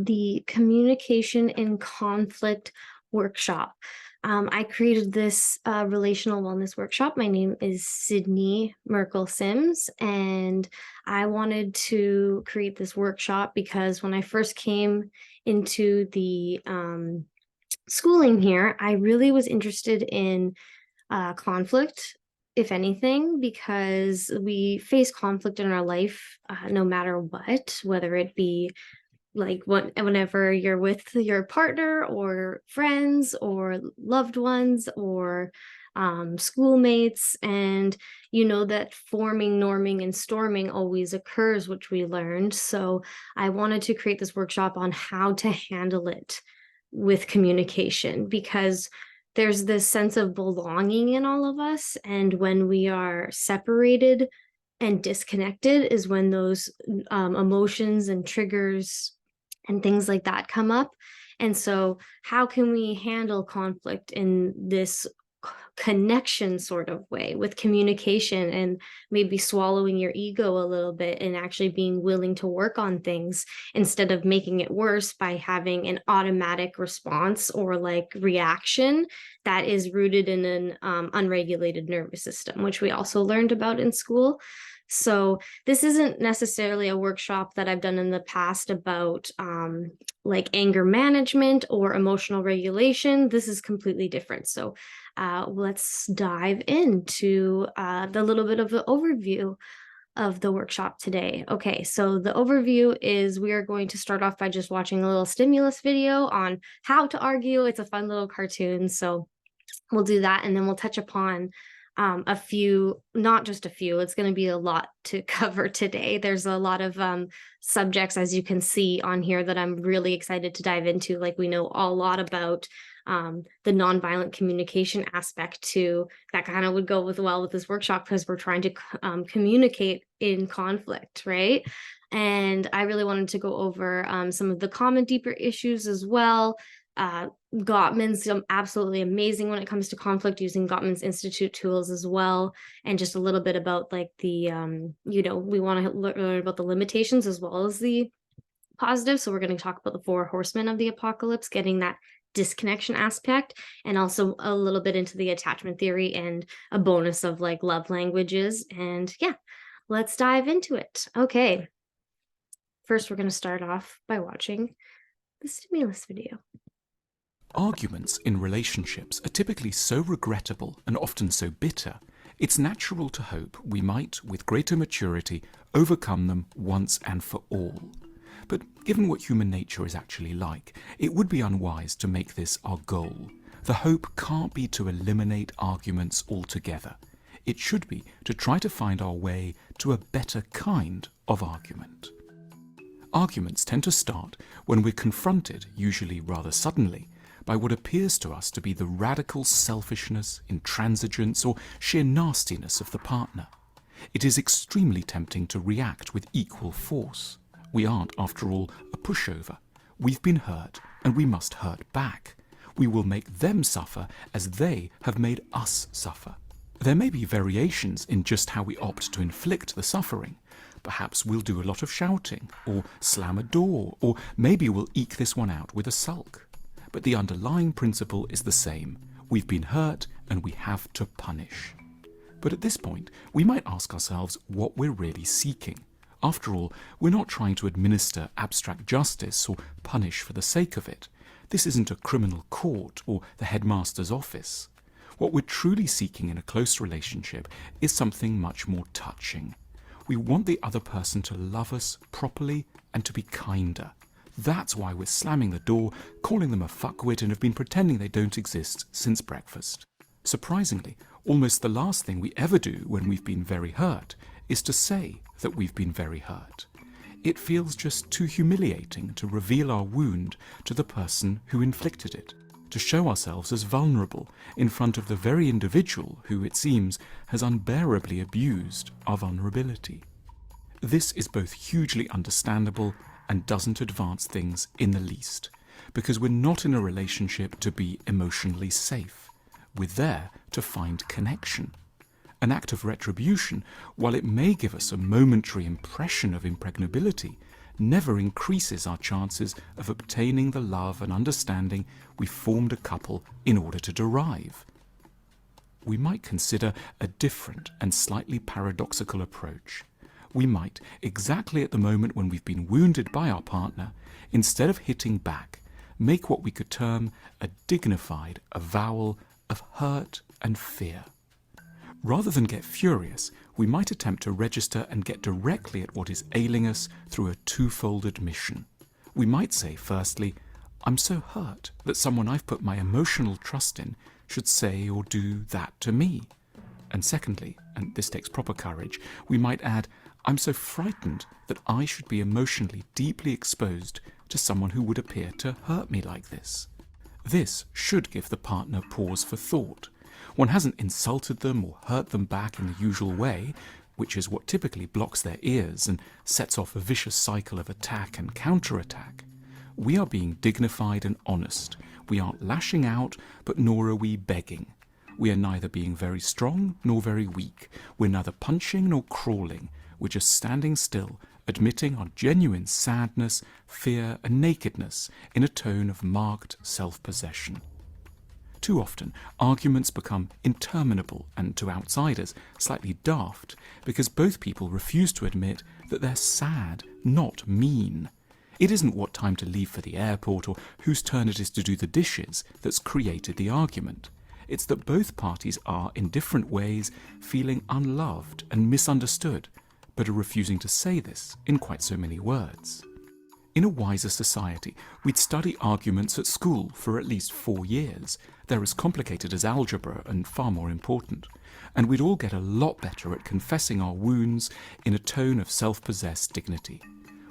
the Communication in Conflict Workshop. I created this Relational Wellness Workshop. My name is Sydney Merkl-Simms, and I wanted to create this workshop because when I first came into the schooling here, I really was interested in conflict, if anything, because we face conflict in our life no matter what, whether it be like whenever you're with your partner or friends or loved ones or schoolmates, and you know that forming, norming, and storming always occurs, which we learned. So I wanted to create this workshop on how to handle it with communication, because there's this sense of belonging in all of us. And when we are separated and disconnected is when those emotions and triggers and things like that come up. And so how can we handle conflict in this connection sort of way with communication, and maybe swallowing your ego a little bit and actually being willing to work on things instead of making it worse by having an automatic response or like reaction that is rooted in an unregulated nervous system, which we also learned about in school. So this isn't necessarily a workshop that I've done in the past about like anger management or emotional regulation. This is completely different. So let's dive into the little bit of the overview of the workshop today. Okay, so the overview is we are going to start off by just watching a little stimulus video on how to argue. It's a fun little cartoon, so we'll do that, and then we'll touch upon a few, not just a few, it's going to be a lot to cover today. There's a lot of subjects, as you can see on here, that I'm really excited to dive into. Like, we know a lot about the nonviolent communication aspect too. That kind of would go well with this workshop, because we're trying to communicate in conflict, right? And I really wanted to go over some of the common deeper issues as well. Gottman's absolutely amazing when it comes to conflict, using Gottman's Institute tools as well, and just a little bit about like the we want to learn about the limitations as well as the positives. So we're going to talk about the 4 horsemen of the apocalypse, getting that disconnection aspect, and also a little bit into the attachment theory and a bonus of like love languages. And yeah, let's dive into it. Okay, first we're going to start off by watching the stimulus video. Arguments in relationships are typically so regrettable and often so bitter, it's natural to hope we might, with greater maturity, overcome them once and for all. But given what human nature is actually like, it would be unwise to make this our goal. The hope can't be to eliminate arguments altogether. It should be to try to find our way to a better kind of argument. Arguments tend to start when we're confronted, usually rather suddenly, by what appears to us to be the radical selfishness, intransigence, or sheer nastiness of the partner. It is extremely tempting to react with equal force. We aren't, after all, a pushover. We've been hurt, and we must hurt back. We will make them suffer as they have made us suffer. There may be variations in just how we opt to inflict the suffering. Perhaps we'll do a lot of shouting, or slam a door, or maybe we'll eke this one out with a sulk. But the underlying principle is the same. We've been hurt, and we have to punish. But at this point, we might ask ourselves what we're really seeking. After all, we're not trying to administer abstract justice or punish for the sake of it. This isn't a criminal court or the headmaster's office. What we're truly seeking in a close relationship is something much more touching. We want the other person to love us properly and to be kinder. That's why we're slamming the door, calling them a fuckwit, and have been pretending they don't exist since breakfast. Surprisingly, almost the last thing we ever do when we've been very hurt is to say that we've been very hurt. It feels just too humiliating to reveal our wound to the person who inflicted it, to show ourselves as vulnerable in front of the very individual who, it seems, has unbearably abused our vulnerability. This is both hugely understandable and doesn't advance things in the least, because we're not in a relationship to be emotionally safe. We're there to find connection. An act of retribution, while it may give us a momentary impression of impregnability, never increases our chances of obtaining the love and understanding we formed a couple in order to derive. We might consider a different and slightly paradoxical approach. We might, exactly at the moment when we've been wounded by our partner, instead of hitting back, make what we could term a dignified avowal of hurt and fear. Rather than get furious, we might attempt to register and get directly at what is ailing us through a twofold admission. We might say, firstly, I'm so hurt that someone I've put my emotional trust in should say or do that to me. And secondly, and this takes proper courage, we might add, I'm so frightened that I should be emotionally deeply exposed to someone who would appear to hurt me like this. This should give the partner pause for thought. One hasn't insulted them or hurt them back in the usual way, which is what typically blocks their ears and sets off a vicious cycle of attack and counterattack. We are being dignified and honest. We aren't lashing out, but nor are we begging. We are neither being very strong nor very weak. We're neither punching nor crawling. We're just standing still, admitting our genuine sadness, fear, and nakedness in a tone of marked self-possession. Too often, arguments become interminable and, to outsiders, slightly daft because both people refuse to admit that they're sad, not mean. It isn't what time to leave for the airport or whose turn it is to do the dishes that's created the argument. It's that both parties are, in different ways, feeling unloved and misunderstood, but are refusing to say this in quite so many words. In a wiser society, we'd study arguments at school for at least 4 years. They're as complicated as algebra and far more important. And we'd all get a lot better at confessing our wounds in a tone of self-possessed dignity.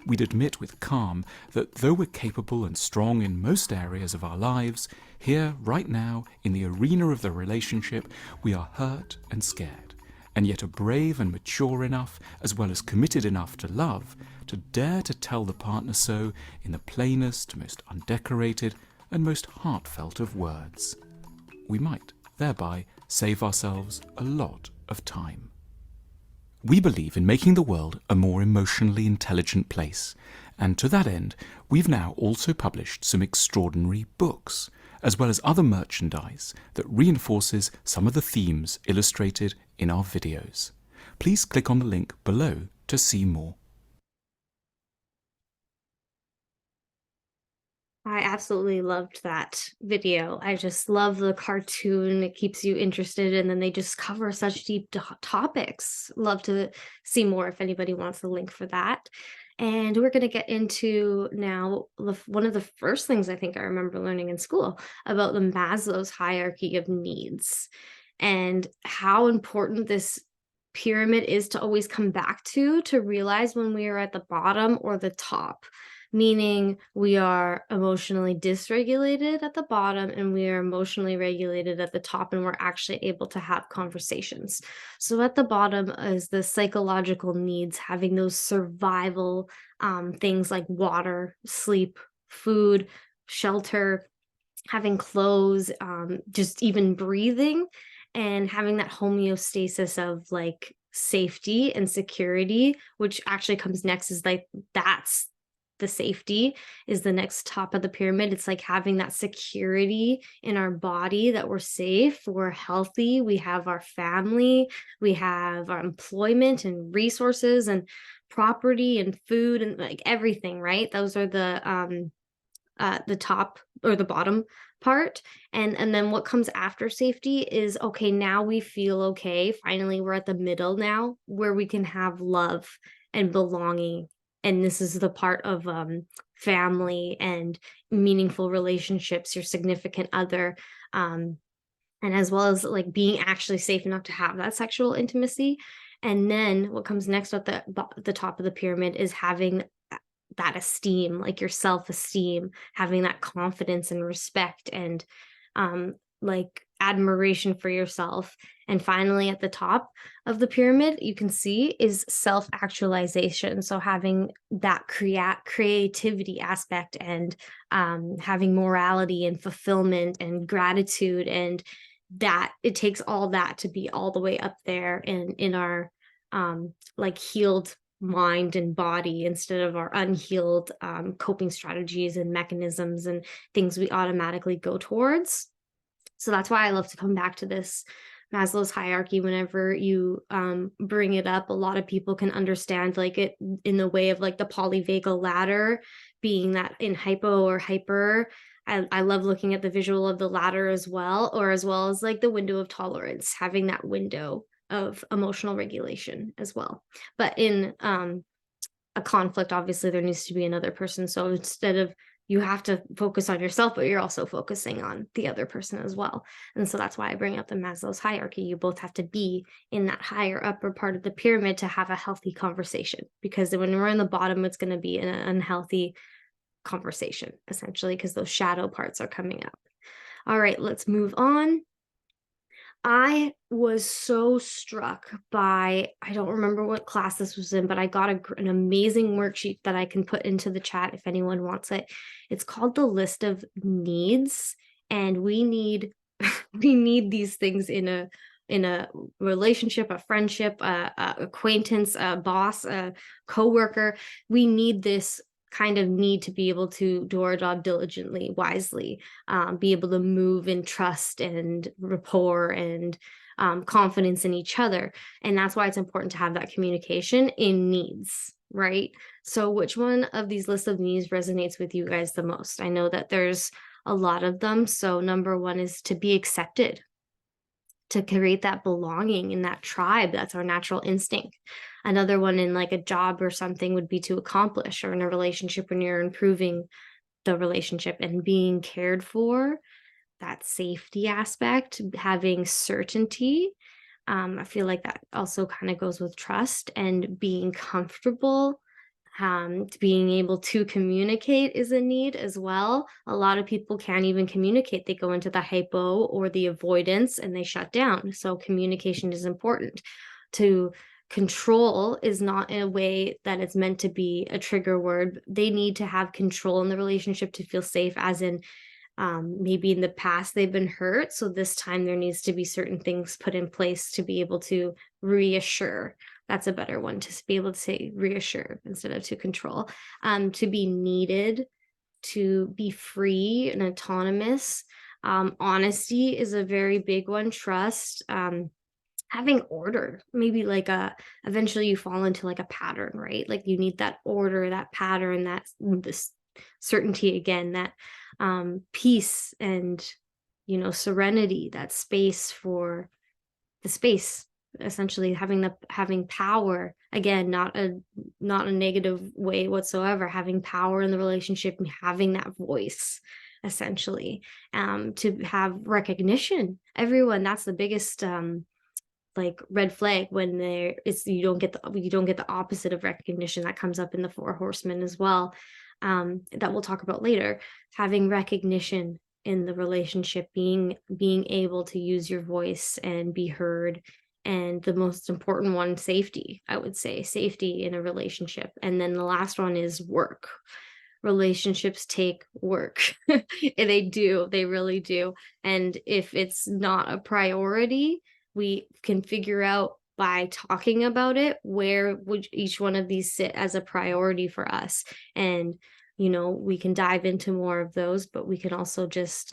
We'd admit with calm that though we're capable and strong in most areas of our lives, here, right now, in the arena of the relationship, we are hurt and scared, and yet are brave and mature enough, as well as committed enough to love, to dare to tell the partner so in the plainest, most undecorated, and most heartfelt of words. We might, thereby, save ourselves a lot of time. We believe in making the world a more emotionally intelligent place, and to that end, we've now also published some extraordinary books, as well as other merchandise that reinforces some of the themes illustrated in our videos. Please click on the link below to see more. I absolutely loved that video. I just love the cartoon. It keeps you interested, and then they just cover such deep topics. Love to see more if anybody wants a link for that. And we're going to get into now one of the first things I think I remember learning in school about the Maslow's hierarchy of needs and how important this pyramid is to always come back to realize when we are at the bottom or the top, meaning we are emotionally dysregulated at the bottom and we are emotionally regulated at the top, and we're actually able to have conversations. So at the bottom is the psychological needs, having those survival things like water, sleep, food, shelter, having clothes, just even breathing, and having that homeostasis of like safety and security, which actually comes next, is like that's the safety is the next top of the pyramid. It's like having that security in our body that we're safe, we're healthy, we have our family, we have our employment and resources and property and food and like everything, right? Those are the top or the bottom part. And then what comes after safety is, okay, now we feel okay. Finally, we're at the middle now where we can have love and belonging. And this is the part of family and meaningful relationships, your significant other, and as well as like being actually safe enough to have that sexual intimacy. And then what comes next at the top of the pyramid is having that esteem, like your self-esteem, having that confidence and respect and like admiration for yourself. And finally, at the top of the pyramid, you can see is self-actualization. So having that creativity aspect and having morality and fulfillment and gratitude, and that it takes all that to be all the way up there in our like healed mind and body instead of our unhealed coping strategies and mechanisms and things we automatically go towards. So that's why I love to come back to this Maslow's hierarchy whenever you bring it up. A lot of people can understand like it in the way of like the polyvagal ladder being that in hypo or hyper. I love looking at the visual of the ladder as well, or as well as like the window of tolerance, having that window of emotional regulation as well. But in a conflict, obviously there needs to be another person. So instead of you have to focus on yourself, but you're also focusing on the other person as well. And so that's why I bring up the Maslow's hierarchy. You both have to be in that higher upper part of the pyramid to have a healthy conversation. Because when we're in the bottom, it's going to be an unhealthy conversation, essentially, because those shadow parts are coming up. All right, let's move on. I was so struck by, I don't remember what class this was in, but I got an amazing worksheet that I can put into the chat if anyone wants it. It's called the list of needs, and we need we need these things in a relationship, a friendship, a acquaintance, a boss, a coworker. We need this kind of need to be able to do our job diligently, wisely, be able to move in trust and rapport and confidence in each other. And that's why it's important to have that communication in needs, right? So which one of these lists of needs resonates with you guys the most? I know that there's a lot of them. So number one is to be accepted, to create that belonging in that tribe. That's our natural instinct. Another one in like a job or something would be to accomplish, or in a relationship when you're improving the relationship and being cared for, that safety aspect, having certainty. I feel like that also kind of goes with trust and being comfortable. Being able to communicate is a need as well. A lot of people can't even communicate. They go into the hypo or the avoidance and they shut down. So communication is important. To control is not in a way that it's meant to be a trigger word. They need to have control in the relationship to feel safe, as in maybe in the past they've been hurt. So this time there needs to be certain things put in place to be able to reassure. That's a better one, to be able to say reassure instead of to control. To be needed, to be free and autonomous. Honesty is a very big one. Trust. Having order, maybe like eventually you fall into like a pattern, right? Like you need that order, that pattern, that this certainty again, that peace and serenity, that space for the space, essentially having power, again, not a negative way whatsoever, having power in the relationship and having that voice, essentially. To have recognition, everyone, that's the biggest like red flag when you don't get the opposite of recognition. That comes up in the Four Horsemen as well, that we'll talk about later. Having recognition in the relationship, being able to use your voice and be heard. And the most important one, safety, I would say, safety in a relationship. And then the last one is work. Relationships take work. They do, they really do. And if it's not a priority, we can figure out by talking about it, where would each one of these sit as a priority for us. And we can dive into more of those, but we can also just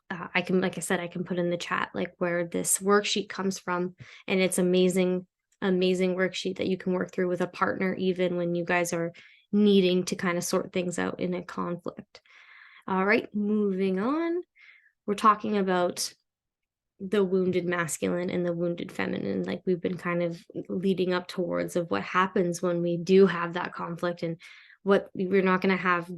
I can, like I said, I can put in the chat like where this worksheet comes from. And it's amazing worksheet that you can work through with a partner, even when you guys are needing to kind of sort things out in a conflict. All right, moving on. We're talking about the wounded masculine and the wounded feminine, like we've been kind of leading up towards, of what happens when we do have that conflict, and what we're not going to have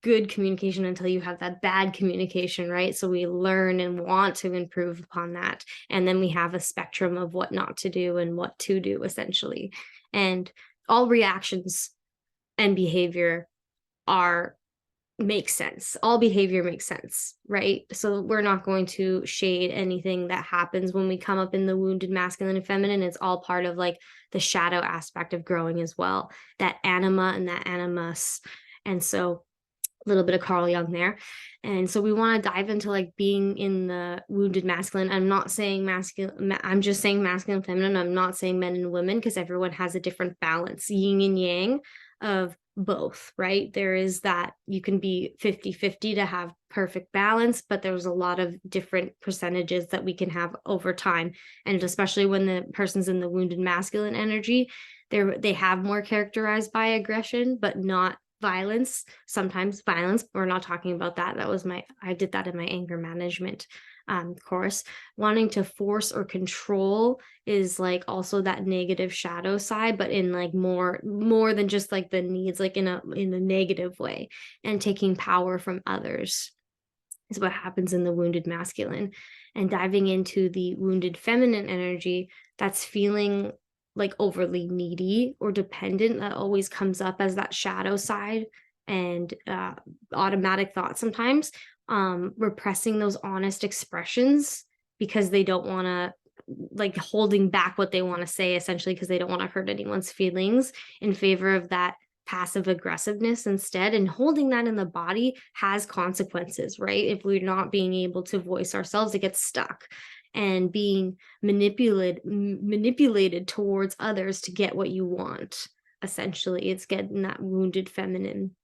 good communication until you have that bad communication, right? So we learn and want to improve upon that, and then we have a spectrum of what not to do and what to do, essentially. And all reactions and behavior makes sense. All behavior makes sense, right? So we're not going to shade anything that happens when we come up in the wounded masculine and feminine. It's all part of like the shadow aspect of growing as well, that anima and that animus. And so little bit of Carl Jung there. And so we want to dive into like being in the wounded masculine. I'm not saying masculine, I'm just saying masculine, feminine. I'm not saying men and women, because everyone has a different balance, yin and yang of both, right? There is that you can be 50-50 to have perfect balance, but there's a lot of different percentages that we can have over time. And especially when the person's in the wounded masculine energy, they have more characterized by aggression, but not violence. Sometimes violence. We're not talking about that. I did that in my anger management course. Wanting to force or control is like also that negative shadow side, but in like more than just like the needs, like in a negative way. And taking power from others is what happens in the wounded masculine. And diving into the wounded feminine energy, that's feeling like overly needy or dependent, that always comes up as that shadow side, and automatic thoughts sometimes, repressing those honest expressions because they don't want to, like holding back what they want to say, essentially because they don't want to hurt anyone's feelings, in favor of that passive aggressiveness instead. And holding that in the body has consequences, right? If we're not being able to voice ourselves, it gets stuck and being manipulated towards others to get what you want. Essentially, it's getting that wounded feminine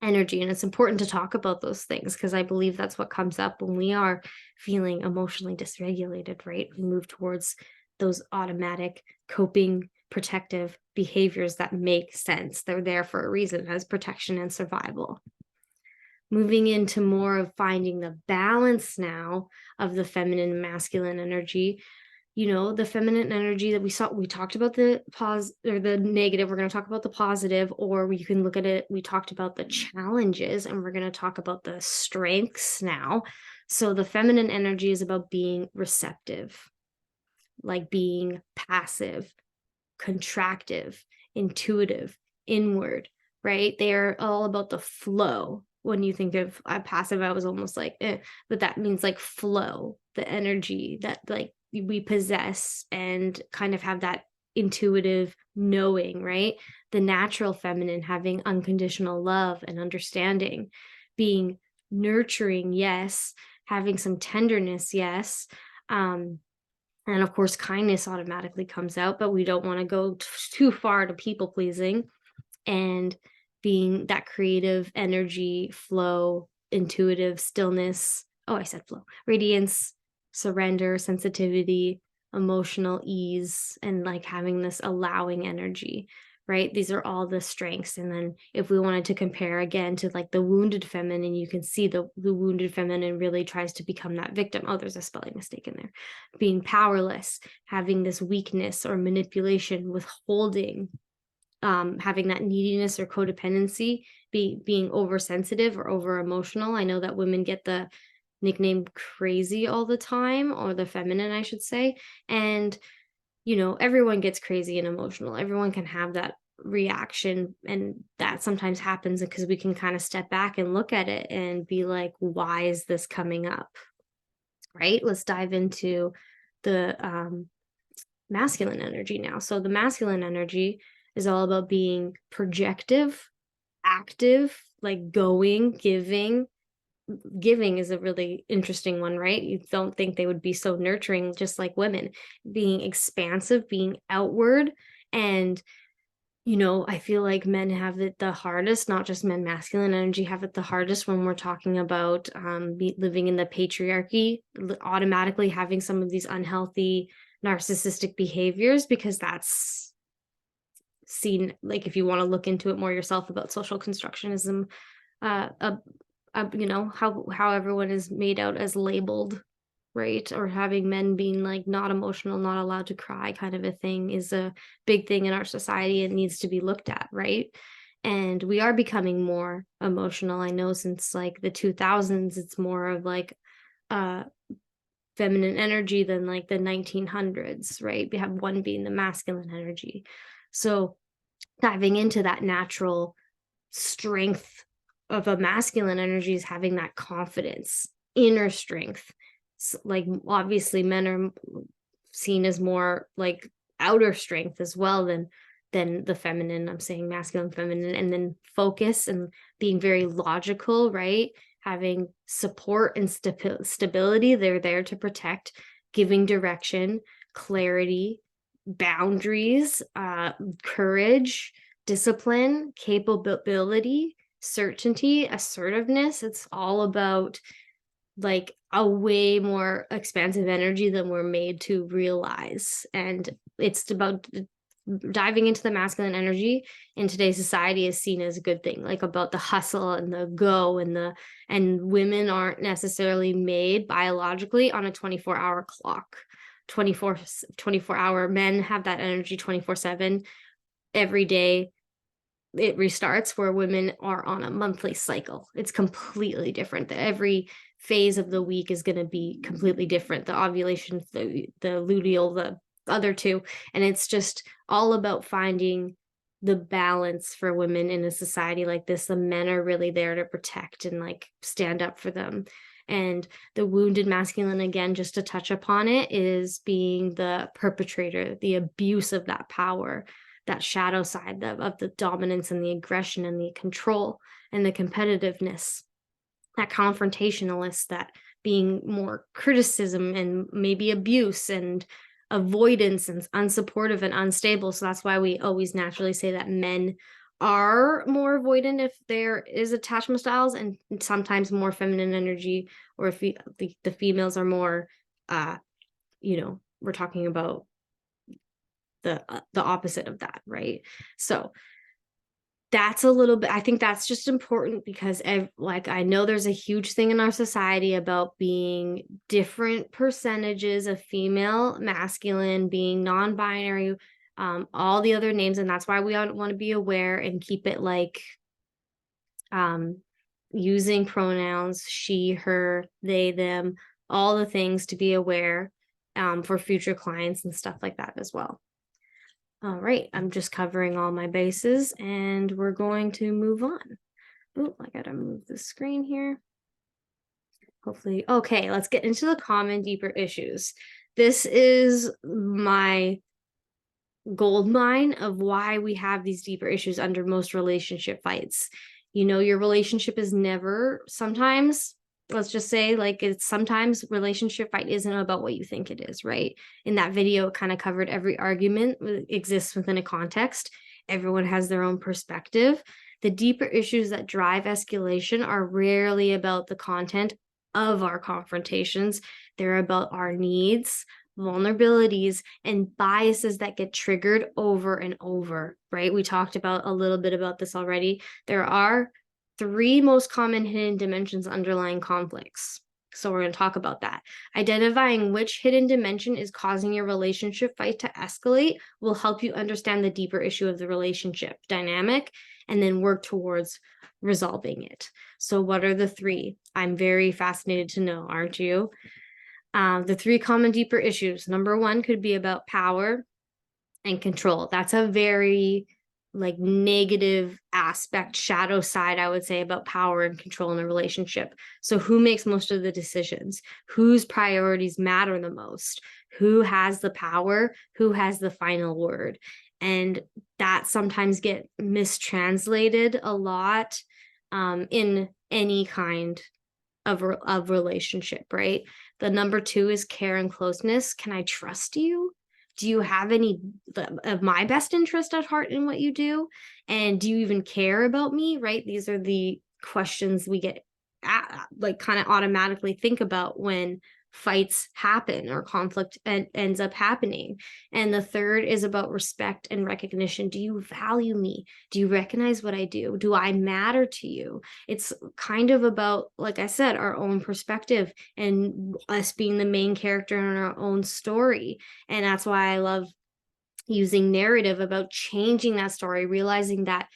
energy. And it's important to talk about those things, because I believe that's what comes up when we are feeling emotionally dysregulated, right? We move towards those automatic coping protective behaviors that make sense. They're there for a reason, as protection and survival. Moving into more of finding the balance now of the feminine and masculine energy. The feminine energy that we talked about the the negative. We're going to talk about the positive, or we can look at it. We talked about the challenges, and we're going to talk about the strengths now. So the feminine energy is about being receptive, like being passive, contractive, intuitive, inward, right? They're all about the flow. When you think of passive, I was almost like, but that means like flow, the energy that like we possess and kind of have that intuitive knowing, right? The natural feminine, having unconditional love and understanding, being nurturing, yes, having some tenderness, yes. And of course, kindness automatically comes out, but we don't want to go too far to people pleasing, and being that creative energy, flow, intuitive stillness. Oh, I said flow, radiance, surrender, sensitivity, emotional ease, and like having this allowing energy, right? These are all the strengths. And then if we wanted to compare again to like the wounded feminine, you can see the wounded feminine really tries to become that victim. Oh, there's a spelling mistake in there. Being powerless, having this weakness or manipulation, withholding, having that neediness or codependency, being oversensitive or over emotional. I know that women get the nickname crazy all the time, or the feminine, I should say. And everyone gets crazy and emotional. Everyone can have that reaction, and that sometimes happens because we can kind of step back and look at it and be like, why is this coming up? Right? Let's dive into the masculine energy now. So the masculine energy is all about being projective, active, like going, giving. Giving is a really interesting one, right? You don't think they would be so nurturing, just like women. Being expansive, being outward. And I feel like men have it the hardest, not just men, masculine energy have it the hardest when we're talking about living in the patriarchy, automatically having some of these unhealthy narcissistic behaviors, because that's seen, like if you want to look into it more yourself about social constructionism, how everyone is made out as labeled, right? Or having men being like not emotional, not allowed to cry kind of a thing is a big thing in our society and needs to be looked at, right? And we are becoming more emotional. I know since like the 2000s, it's more of like feminine energy than like the 1900s, right? We have one being the masculine energy. So diving into that natural strength of a masculine energy is having that confidence, inner strength. Like obviously men are seen as more like outer strength as well than than the feminine. I'm saying masculine, feminine, and then focus and being very logical, right? Having support and stability. They're there to protect, giving direction, clarity, boundaries, courage, discipline, capability, certainty, assertiveness. It's all about like a way more expansive energy than we're made to realize. And it's about diving into the masculine energy in today's society is seen as a good thing, like about the hustle and the go and women aren't necessarily made biologically on a 24-hour clock. 24 hour men have that energy 24/7 every day. It restarts, where women are on a monthly cycle. It's completely different. Every phase of the week is going to be completely different. The ovulation, the luteal, the other two. And it's just all about finding the balance for women in a society like this. The men are really there to protect and like stand up for them. And the wounded masculine, again, just to touch upon it, is being the perpetrator, the abuse of that power, that shadow side of the dominance and the aggression and the control and the competitiveness, that confrontationalist, that being more criticism and maybe abuse and avoidance and unsupportive and unstable. So that's why we always naturally say that men are more avoidant if there is attachment styles, and sometimes more feminine energy, or if the females are more, we're talking about the opposite of that, right? So that's a little bit, I think that's just important because like I know there's a huge thing in our society about being different percentages of female, masculine, being non-binary, all the other names, and that's why we want to be aware and keep it like using pronouns she, her, they, them, all the things to be aware for future clients and stuff like that as well. All right, I'm just covering all my bases and we're going to move on. Oh, I gotta move the screen here. Hopefully, okay, let's get into the common, deeper issues. This is my gold mine of why we have these deeper issues under most relationship fights. Your relationship is never, sometimes, let's just say, like, it's sometimes relationship fight isn't about what you think it is, right? In that video, it kind of covered every argument exists within a context. Everyone has their own perspective. The deeper issues that drive escalation are rarely about the content of our confrontations. They're about our needs, vulnerabilities, and biases that get triggered over and over, right? We talked about a little bit about this already. There are 3 most common hidden dimensions underlying conflicts. So we're going to talk about that. Identifying which hidden dimension is causing your relationship fight to escalate will help you understand the deeper issue of the relationship dynamic and then work towards resolving it. So what are the 3? I'm very fascinated to know, aren't you? The 3 common deeper issues. Number 1 could be about power and control. That's a very like negative aspect, shadow side, I would say, about power and control in a relationship. So who makes most of the decisions? Whose priorities matter the most? Who has the power? Who has the final word? And that sometimes get mistranslated a lot in any kind of relationship, right? The number 2 is care and closeness. Can I trust you? Do you have any of my best interest at heart in what you do? And do you even care about me, right? These are the questions we get like kind of automatically think about when fights happen or conflict ends up happening. And the 3rd is about respect and recognition. Do you value me? Do you recognize what I do? Do I matter to you? It's kind of about, like I said, our own perspective and us being the main character in our own story. And that's why I love using narrative about changing that story, realizing that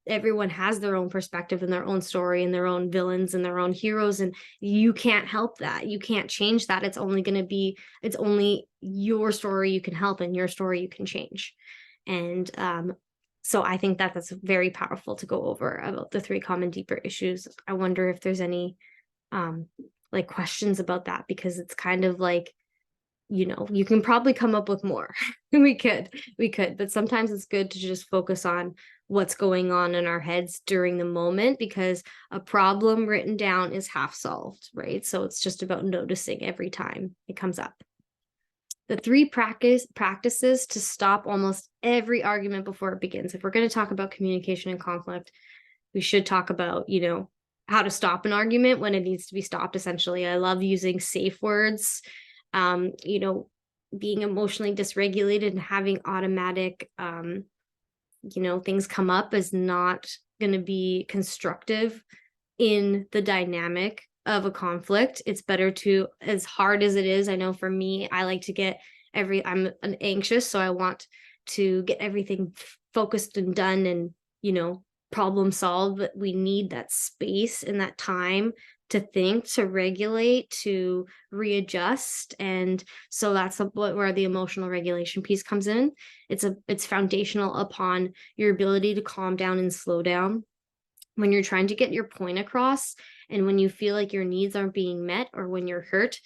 everyone has their own perspective and their own story and their own villains and their own heroes, and you can't help that. You can't change that. It's only your story you can help and your story you can change. And so I think that that's very powerful to go over about the 3 common deeper issues. I wonder if there's any like questions about that, because it's kind of like you can probably come up with more. We could, but sometimes it's good to just focus on what's going on in our heads during the moment, because a problem written down is half solved, right? So it's just about noticing every time it comes up. The three practices to stop almost every argument before it begins. If we're going to talk about communication and conflict, we should talk about, how to stop an argument when it needs to be stopped, essentially. I love using safe words. Being emotionally dysregulated and having automatic, things come up is not going to be constructive in the dynamic of a conflict. It's better to, as hard as it is, I know for me, I like to get I'm an anxious, so I want to get everything focused and done and, problem solved, but we need that space and that time to think, to regulate, to readjust. And so that's where the emotional regulation piece comes in. It's foundational upon your ability to calm down and slow down when you're trying to get your point across, and when you feel like your needs aren't being met, or when you're hurt.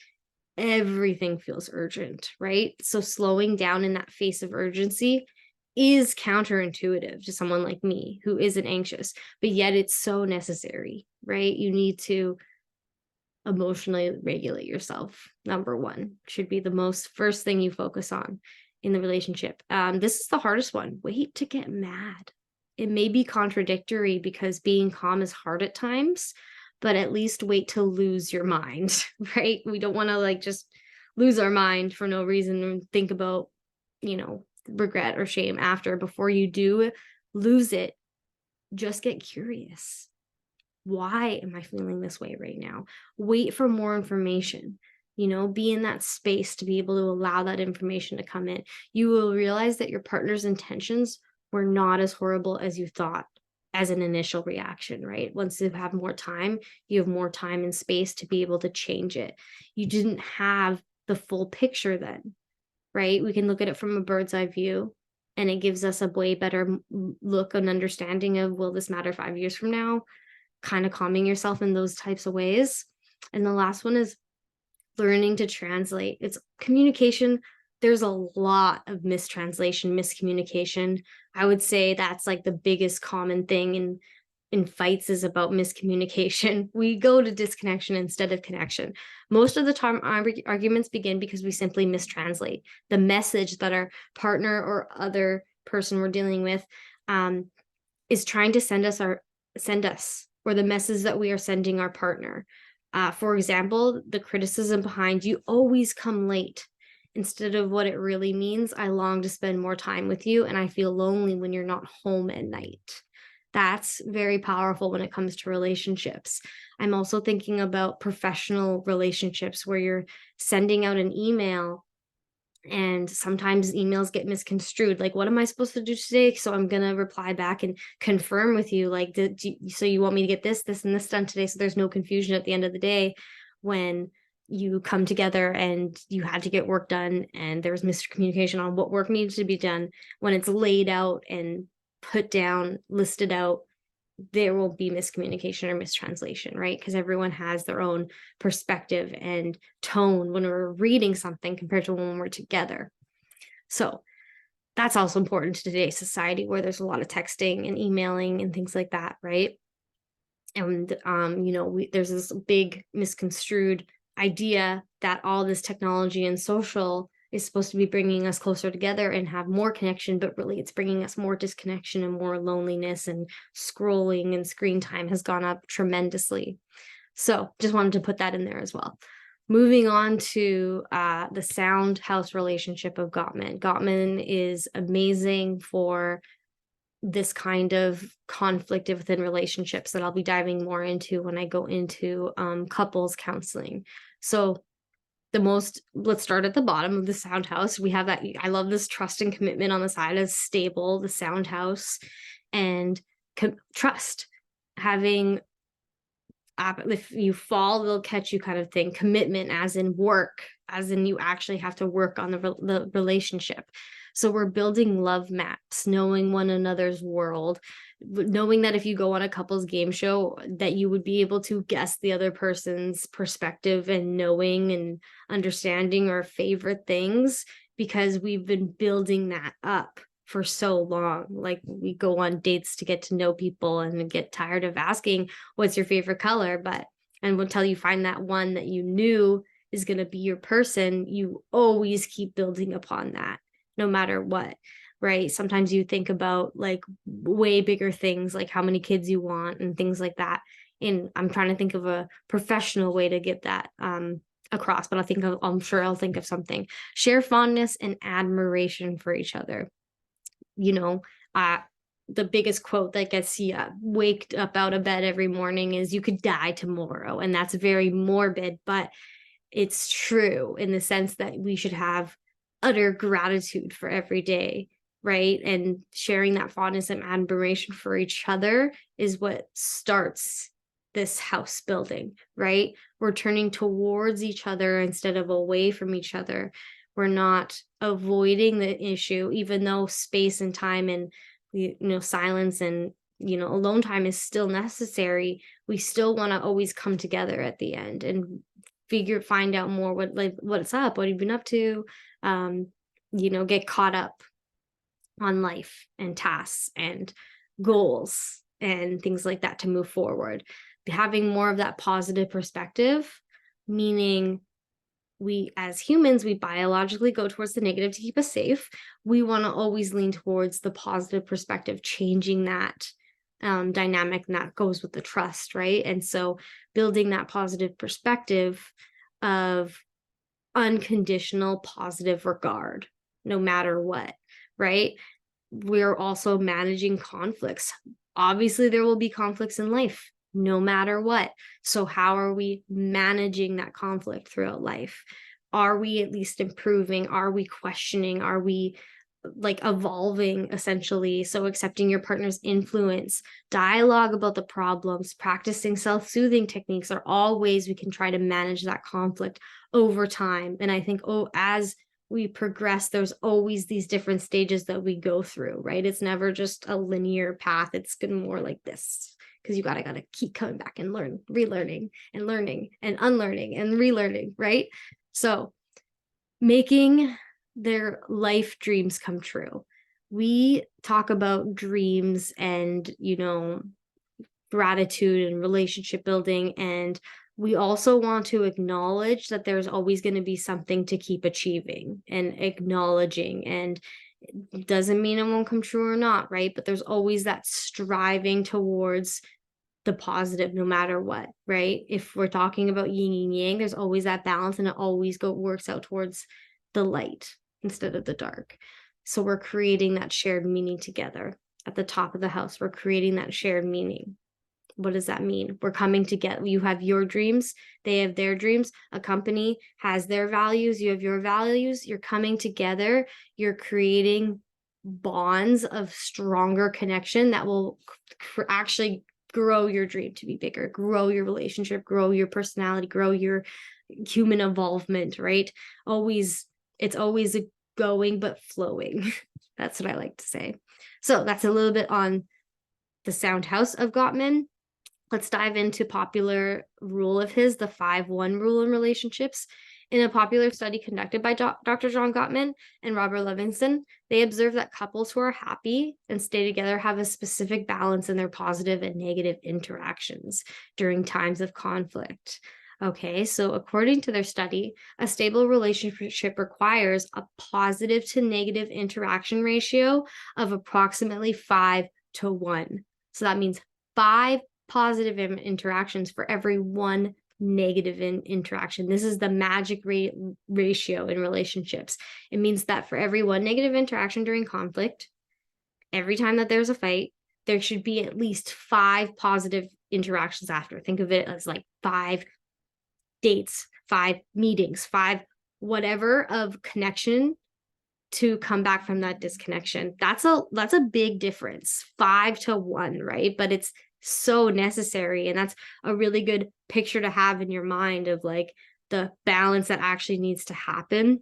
Everything feels urgent, right? So slowing down in that face of urgency is counterintuitive to someone like me who isn't anxious, but yet it's so necessary, right? You need to emotionally regulate yourself. Number one should be the first thing you focus on in the relationship. This is the hardest one. Wait to get mad. It may be contradictory because being calm is hard at times, but at least wait to lose your mind, right? We don't want to just lose our mind for no reason and think about, regret or shame after. Before you do lose it, just get curious. Why am I feeling this way right now? Wait for more information. Be in that space to be able to allow that information to come in. You will realize that your partner's intentions were not as horrible as you thought as an initial reaction, right? Once you have more time, you have more time and space to be able to change it. You didn't have the full picture then, right? We can look at it from a bird's eye view, and it gives us a way better look and understanding of, will this matter 5 years from now? Kind of calming yourself in those types of ways. And the last one is learning to translate. It's communication. There's a lot of mistranslation, miscommunication. I would say that's the biggest common thing in fights is about miscommunication. We go to disconnection instead of connection. Most of the time, arguments begin because we simply mistranslate the message that our partner or other person we're dealing with is trying to send us, or the message that we are sending our partner. For example, the criticism behind "you always come late," instead of what it really means, "I long to spend more time with you, and I feel lonely when you're not home at night." That's very powerful when it comes to relationships. I'm also thinking about professional relationships where you're sending out an email, and sometimes emails get misconstrued. What am I supposed to do today? So I'm going to reply back and confirm with you, so you want me to get this, and this done today, so there's no confusion at the end of the day when you come together and you had to get work done and there was miscommunication on what work needs to be done. When it's laid out and put down, listed out, there will be miscommunication or mistranslation, right? Because everyone has their own perspective and tone when we're reading something compared to when we're together. So that's also important to today's society where there's a lot of texting and emailing and things like that, right? And, there's this big misconstrued idea that all this technology and social is supposed to be bringing us closer together and have more connection, but really it's bringing us more disconnection and more loneliness, and scrolling and screen time has gone up tremendously. So just wanted to put that in there as well. Moving on to the sound house relationship of Gottman. Gottman is amazing for this kind of conflict within relationships that I'll be diving more into when I go into couples counseling. So let's start at the bottom of the sound house. We have that, I love this trust and commitment on the side as stable, the sound house, and trust, having, if you fall, they'll catch you kind of thing. Commitment as in work, as in you actually have to work on the relationship. So we're building love maps, knowing one another's world, knowing that if you go on a couples game show, that you would be able to guess the other person's perspective, and knowing and understanding our favorite things, because we've been building that up for so long. Like, we go on dates to get to know people and get tired of asking, what's your favorite color? And until you find that one that you knew is going to be your person, you always keep building upon that, no matter what, right? Sometimes you think about like way bigger things, like how many kids you want and things like that. And I'm trying to think of a professional way to get that across, but I'm sure I'll think of something. Share fondness and admiration for each other. You know, the biggest quote that gets you waked up out of bed every morning is, you could die tomorrow. And that's very morbid, but it's true in the sense that we should have utter gratitude for every day, right? And sharing that fondness and admiration for each other is what starts this house building, right? We're turning towards each other instead of away from each other. We're not avoiding the issue, even though space and time and silence and alone time is still necessary. We still want to always come together at the end and find out more what's up, what you've been up to, get caught up on life and tasks and goals and things like that to move forward. Having more of that positive perspective, meaning we as humans, we biologically go towards the negative to keep us safe. We want to always lean towards the positive perspective, changing that dynamic, and that goes with the trust, right? And so building that positive perspective of unconditional positive regard, no matter what, right? We're also managing conflicts. Obviously, there will be conflicts in life, no matter what. So how are we managing that conflict throughout life? Are we at least improving? Are we questioning? Are we like evolving, essentially? So accepting your partner's influence, dialogue about the problems, practicing self-soothing techniques are all ways we can try to manage that conflict over time. And I think, as we progress, there's always these different stages that we go through, right? It's never just a linear path. It's been more like this, because you gotta keep coming back and relearning and learning and unlearning and relearning, right? So making their life dreams come true. We talk about dreams and, gratitude and relationship building. And we also want to acknowledge that there's always going to be something to keep achieving and acknowledging. And it doesn't mean it won't come true or not, right? But there's always that striving towards the positive, no matter what, right? If we're talking about yin and yang, there's always that balance, and it always works out towards the light instead of the dark. So we're creating that shared meaning together. At the top of the house, we're creating that shared meaning. What does that mean? We're coming together. You have your dreams, they have their dreams. A company has their values, you have your values. You're coming together, you're creating bonds of stronger connection that will actually grow your dream to be bigger, grow your relationship, grow your personality, grow your human involvement, right? It's always a going but flowing. That's what I like to say. So that's a little bit on the sound house of Gottman. Let's dive into popular rule of his, the 5-1 rule in relationships. In a popular study conducted by Dr. John Gottman and Robert Levinson, they observed that couples who are happy and stay together have a specific balance in their positive and negative interactions during times of conflict. Okay, so according to their study, a stable relationship requires a positive to negative interaction ratio of approximately 5-1. So that means 5 positive interactions for every 1 negative interaction. This is the magic ratio in relationships. It means that for every 1 negative interaction during conflict, every time that there's a fight, there should be at least 5 positive interactions after. Think of it as like 5 dates, 5 meetings, 5 whatever of connection to come back from that disconnection. That's a big difference, 5-1, right? But it's so necessary, and that's a really good picture to have in your mind of like the balance that actually needs to happen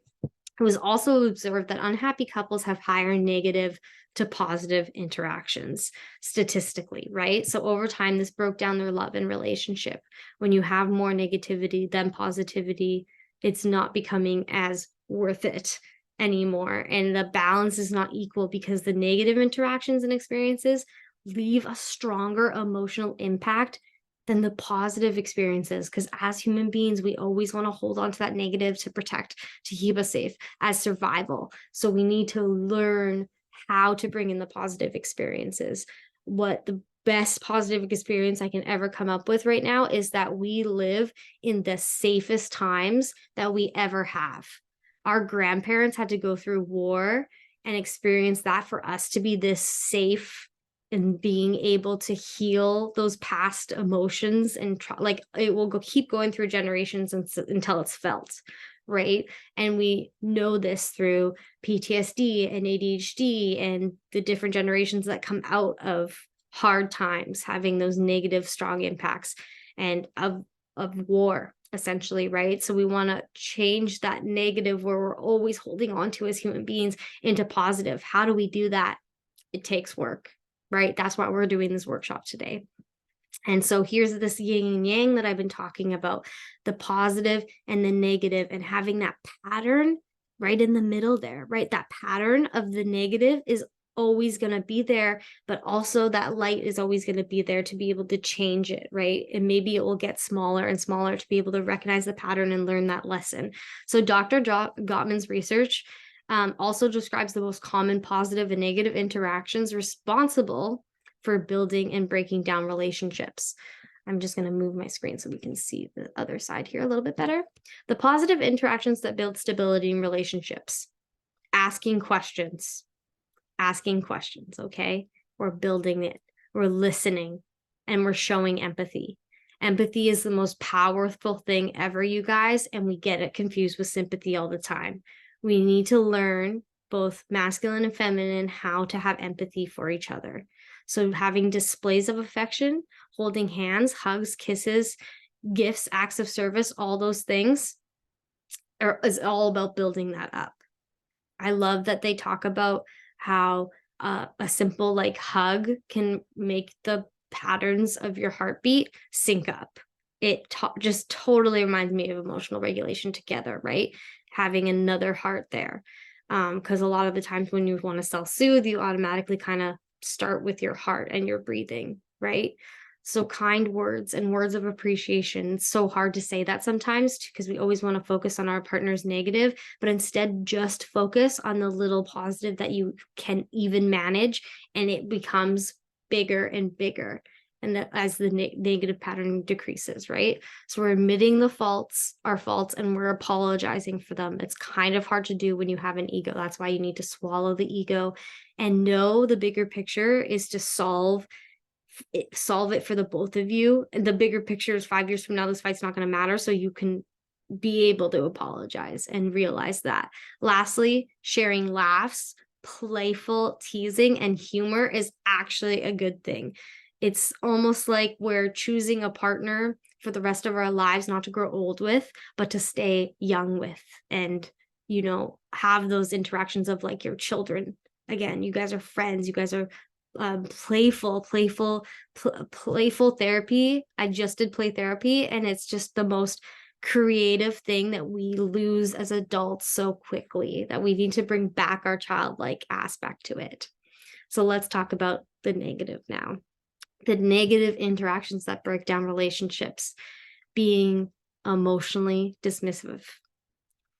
It was also observed that unhappy couples have higher negative to positive interactions statistically, right? So over time, this broke down their love and relationship. When you have more negativity than positivity, it's not becoming as worth it anymore. And the balance is not equal because the negative interactions and experiences leave a stronger emotional impact than the positive experiences. Because as human beings, we always want to hold on to that negative to protect, to keep us safe as survival. So we need to learn how to bring in the positive experiences. What the best positive experience I can ever come up with right now is that we live in the safest times that we ever have. Our grandparents had to go through war and experience that for us to be this safe and being able to heal those past emotions and like it will keep going through generations until it's felt, right? And we know this through PTSD and ADHD and the different generations that come out of hard times having those negative strong impacts and of war essentially, right? So we want to change that negative where we're always holding on to as human beings into positive. How do we do that? It takes work, right? That's why we're doing this workshop today. And so here's this yin and yang that I've been talking about, the positive and the negative, and having that pattern right in the middle there, right? That pattern of the negative is always going to be there, but also that light is always going to be there to be able to change it, right? And maybe it will get smaller and smaller to be able to recognize the pattern and learn that lesson. So Dr. Gottman's research also describes the most common positive and negative interactions responsible for building and breaking down relationships. I'm just going to move my screen so we can see the other side here a little bit better. The positive interactions that build stability in relationships. Asking questions, okay? We're building it, we're listening, and we're showing empathy. Empathy is the most powerful thing ever, you guys, and we get it confused with sympathy all the time. We need to learn, both masculine and feminine, how to have empathy for each other. So having displays of affection, holding hands, hugs, kisses, gifts, acts of service, all those things is all about building that up. I love that they talk about how a simple like hug can make the patterns of your heartbeat sync up. It just totally reminds me of emotional regulation together, right? Having another heart there. Because a lot of the times when you want to self-soothe, you automatically kind of start with your heart and your breathing, right? So kind words and words of appreciation. It's so hard to say that sometimes because we always want to focus on our partner's negative, but instead just focus on the little positive that you can even manage, and it becomes bigger and bigger. And that as the negative pattern decreases, right? So we're admitting the faults, our faults, and we're apologizing for them. It's kind of hard to do when you have an ego. That's why you need to swallow the ego and know the bigger picture is to solve it for the both of you. And the bigger picture is 5 years from now, this fight's not going to matter. So you can be able to apologize and realize that. Lastly, sharing laughs, playful teasing, and humor is actually a good thing. It's almost like we're choosing a partner for the rest of our lives, not to grow old with, but to stay young with, and, you know, have those interactions of like your children. Again, you guys are friends. You guys are playful therapy. I just did play therapy, and it's just the most creative thing that we lose as adults so quickly, that we need to bring back our childlike aspect to it. So let's talk about the negative now. The negative interactions that break down relationships: being emotionally dismissive,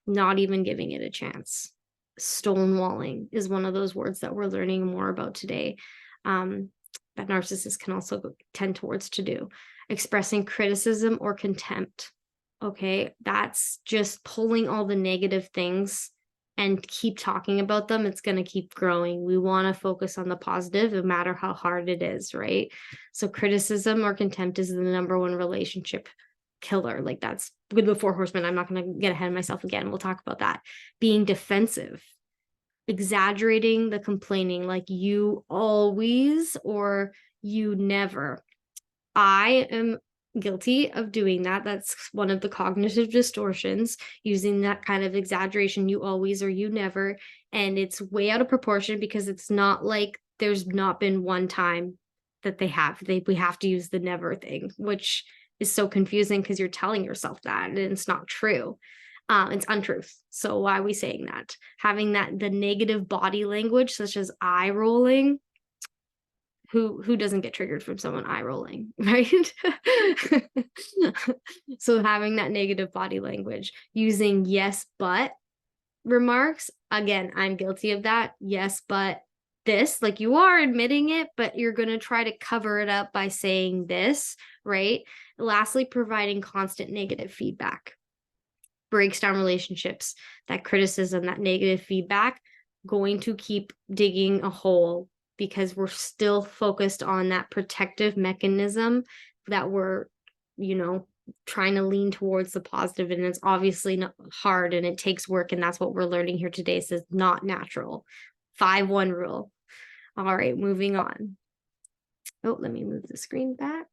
not even giving it a chance. Stonewalling is one of those words that we're learning more about today, that narcissists can also tend towards to do. Expressing criticism or contempt. Okay, that's just pulling all the negative things and keep talking about them. It's going to keep growing. We want to focus on the positive, no matter how hard it is, right? So criticism or contempt is the number one relationship killer. Like, that's with the 4 horsemen. I'm not going to get ahead of myself again. We'll talk about that. Being defensive, exaggerating the complaining, like you always or you never. I am guilty of doing that. That's one of the cognitive distortions, using that kind of exaggeration, you always or you never. And it's way out of proportion because it's not like there's not been one time that we have to use the never thing, which is so confusing because you're telling yourself that and it's not true. It's untruth. So why are we saying that? Having the negative body language, such as eye rolling, who doesn't get triggered from someone eye rolling, right? So having that negative body language, using yes, but remarks. Again, I'm guilty of that. Yes, but this, like, you are admitting it, but you're going to try to cover it up by saying this, right? Lastly, providing constant negative feedback breaks down relationships. That criticism, that negative feedback, going to keep digging a hole because we're still focused on that protective mechanism that we're, trying to lean towards the positive. And it's obviously not hard and it takes work. And that's what we're learning here today. So it's not natural. 5-1 rule. All right, moving on. Oh, let me move the screen back.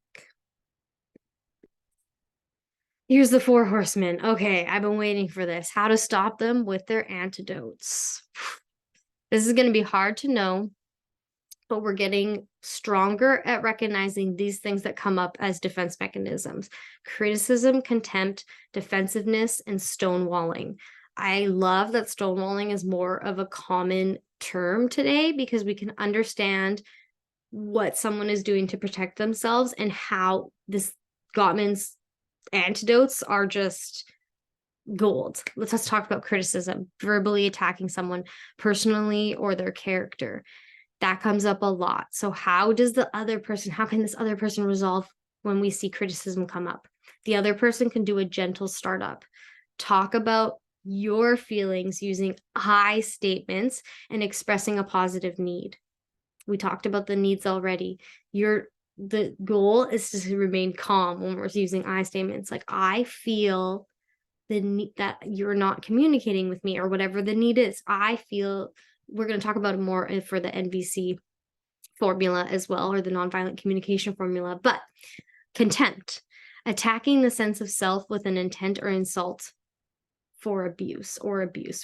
Here's the 4 horsemen. Okay, I've been waiting for this. How to stop them with their antidotes. This is going to be hard to know, but we're getting stronger at recognizing these things that come up as defense mechanisms: criticism, contempt, defensiveness, and stonewalling. I love that stonewalling is more of a common term today because we can understand what someone is doing to protect themselves and how this Gottman's antidotes are just gold. Let's talk about criticism, verbally attacking someone personally or their character. That comes up a lot. So how can this other person resolve when we see criticism come up? The other person can do a gentle startup. Talk about your feelings using I statements and expressing a positive need. We talked about the needs already. The goal is to remain calm when we're using I statements. Like, I feel the need that you're not communicating with me, or whatever the need is. I feel, we're going to talk about it more for the NVC formula as well, or the nonviolent communication formula. But contempt, attacking the sense of self with an intent or insult for abuse,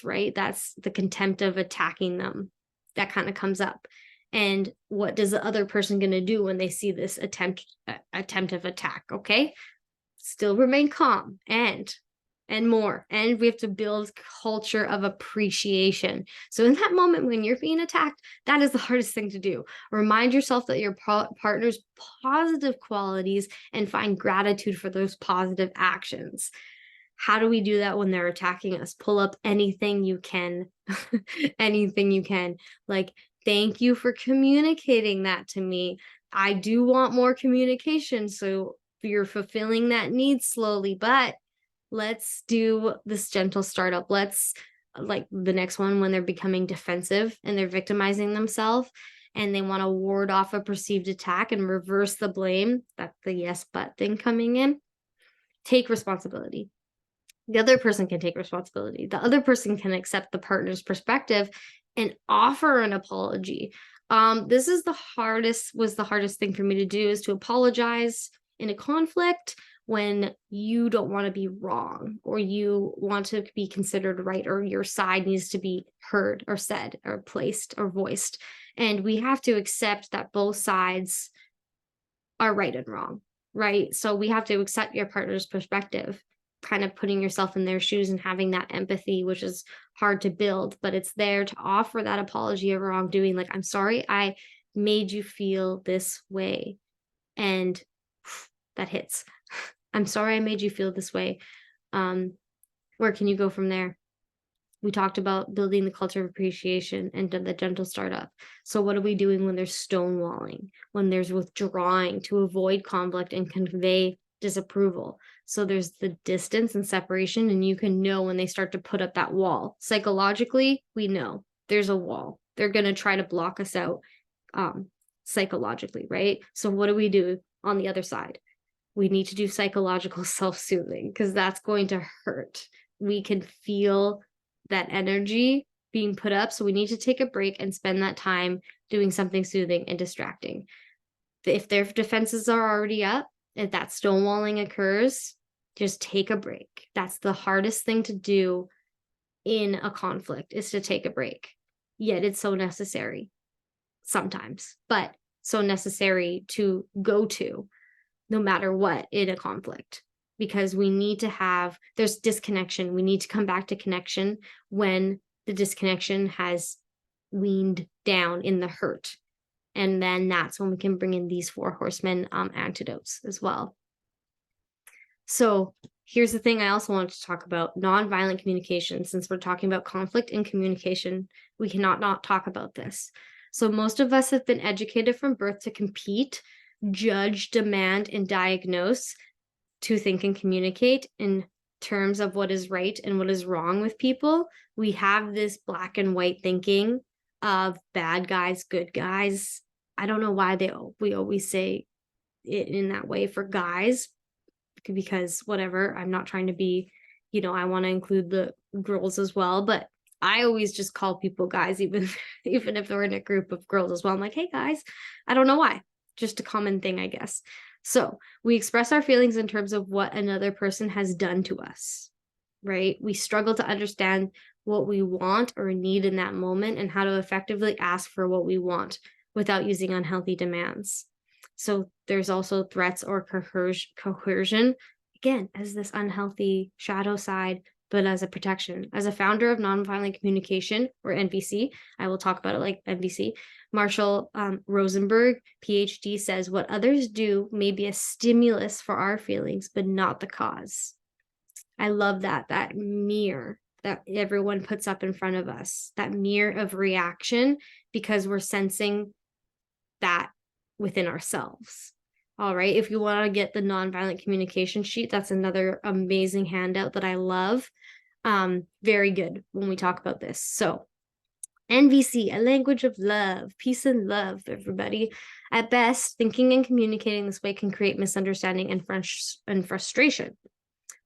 right? That's the contempt of attacking them. That kind of comes up. And what does the other person going to do when they see this attempt of attack? Okay, still remain calm and more. And we have to build culture of appreciation. So in that moment when you're being attacked, that is the hardest thing to do. Remind yourself that your partner's positive qualities and find gratitude for those positive actions. How do we do that when they're attacking us? Pull up anything you can, anything you can. Like, thank you for communicating that to me. I do want more communication. So you're fulfilling that need slowly, but let's do this gentle startup. Let's, like, the next one, when they're becoming defensive and they're victimizing themselves and they want to ward off a perceived attack and reverse the blame. That's the yes, but thing coming in. Take responsibility. The other person can take responsibility. The other person can accept the partner's perspective and offer an apology. This is the hardest thing for me to do, is to apologize in a conflict when you don't want to be wrong, or you want to be considered right, or your side needs to be heard or said or placed or voiced. And we have to accept that both sides are right and wrong, right? So we have to accept your partner's perspective, kind of putting yourself in their shoes and having that empathy, which is hard to build, but it's there to offer that apology of wrongdoing. Like, I'm sorry, I made you feel this way. And that hits. I'm sorry I made you feel this way. Where can you go from there? We talked about building the culture of appreciation and the gentle startup. So what are we doing when there's stonewalling, when there's withdrawing to avoid conflict and convey disapproval? So there's the distance and separation, and you can know when they start to put up that wall. Psychologically, we know there's a wall. They're going to try to block us out psychologically, right? So what do we do on the other side? We need to do psychological self-soothing, because that's going to hurt. We can feel that energy being put up. So we need to take a break and spend that time doing something soothing and distracting. If their defenses are already up, If that stonewalling occurs, just take a break. That's the hardest thing to do in a conflict, is to take a break. Yet it's so necessary sometimes, but so necessary to go to no matter what in a conflict, because we need to have, there's disconnection. We need to come back to connection when the disconnection has weaned down in the hurt. And then that's when we can bring in these 4 horsemen antidotes as well. So here's the thing I also wanted to talk about: nonviolent communication. Since we're talking about conflict and communication, we cannot not talk about this. So most of us have been educated from birth to compete, judge, demand, and diagnose, to think and communicate in terms of what is right and what is wrong with people. We have this black and white thinking of bad guys, good guys. I don't know why we always say it in that way for guys, because whatever, I'm not trying to be, I want to include the girls as well, but I always just call people guys, even if they're in a group of girls as well. I'm like, hey guys, I don't know why, just a common thing, I guess. So we express our feelings in terms of what another person has done to us, right? We struggle to understand what we want or need in that moment, and how to effectively ask for what we want without using unhealthy demands. So there's also threats or coercion, again, as this unhealthy shadow side, but as a protection. As a founder of Nonviolent Communication, or NVC, I will talk about it like NVC, Marshall Rosenberg, PhD, says what others do may be a stimulus for our feelings, but not the cause. I love that mirror that everyone puts up in front of us, that mirror of reaction, because we're sensing that within ourselves. All right. If you want to get the nonviolent communication sheet, that's another amazing handout that I love. Very good when we talk about this. So NVC, a language of love, peace and love, everybody. At best, thinking and communicating this way can create misunderstanding and frustration,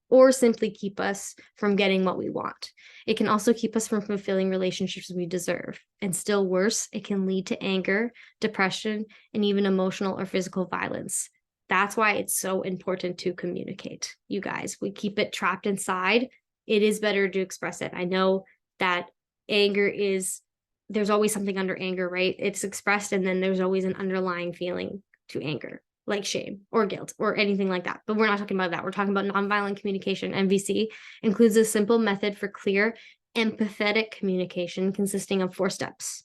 or simply keep us from getting what we want. It can also keep us from fulfilling relationships we deserve. And still worse, it can lead to anger, depression, and even emotional or physical violence. That's why it's so important to communicate, you guys. We keep it trapped inside. It is better to express it. I know that there's always something under anger, right? It's expressed, and then there's always an underlying feeling to anger, like shame or guilt or anything like that. But we're not talking about that. We're talking about nonviolent communication. NVC includes a simple method for clear, empathetic communication consisting of 4 steps.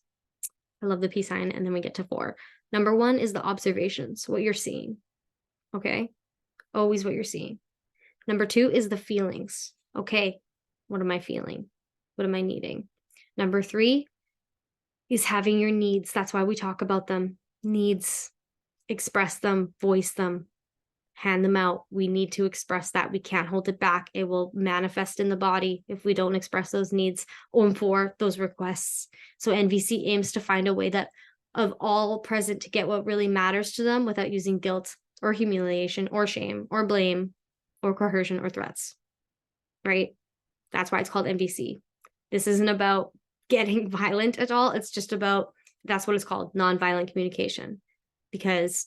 I love the peace sign, and then we get to 4. Number 1 is the observations, what you're seeing. Okay? Always what you're seeing. Number 2 is the feelings. Okay, what am I feeling? What am I needing? Number 3 is having your needs. That's why we talk about them. Needs. Express them, voice them, hand them out. We need to express that. We can't hold it back. It will manifest in the body if we don't express those needs or those requests. So NVC aims to find a way that of all present to get what really matters to them without using guilt or humiliation or shame or blame or coercion or threats, right? That's why it's called NVC. This isn't about getting violent at all. It's just about, that's what it's called, nonviolent communication. Because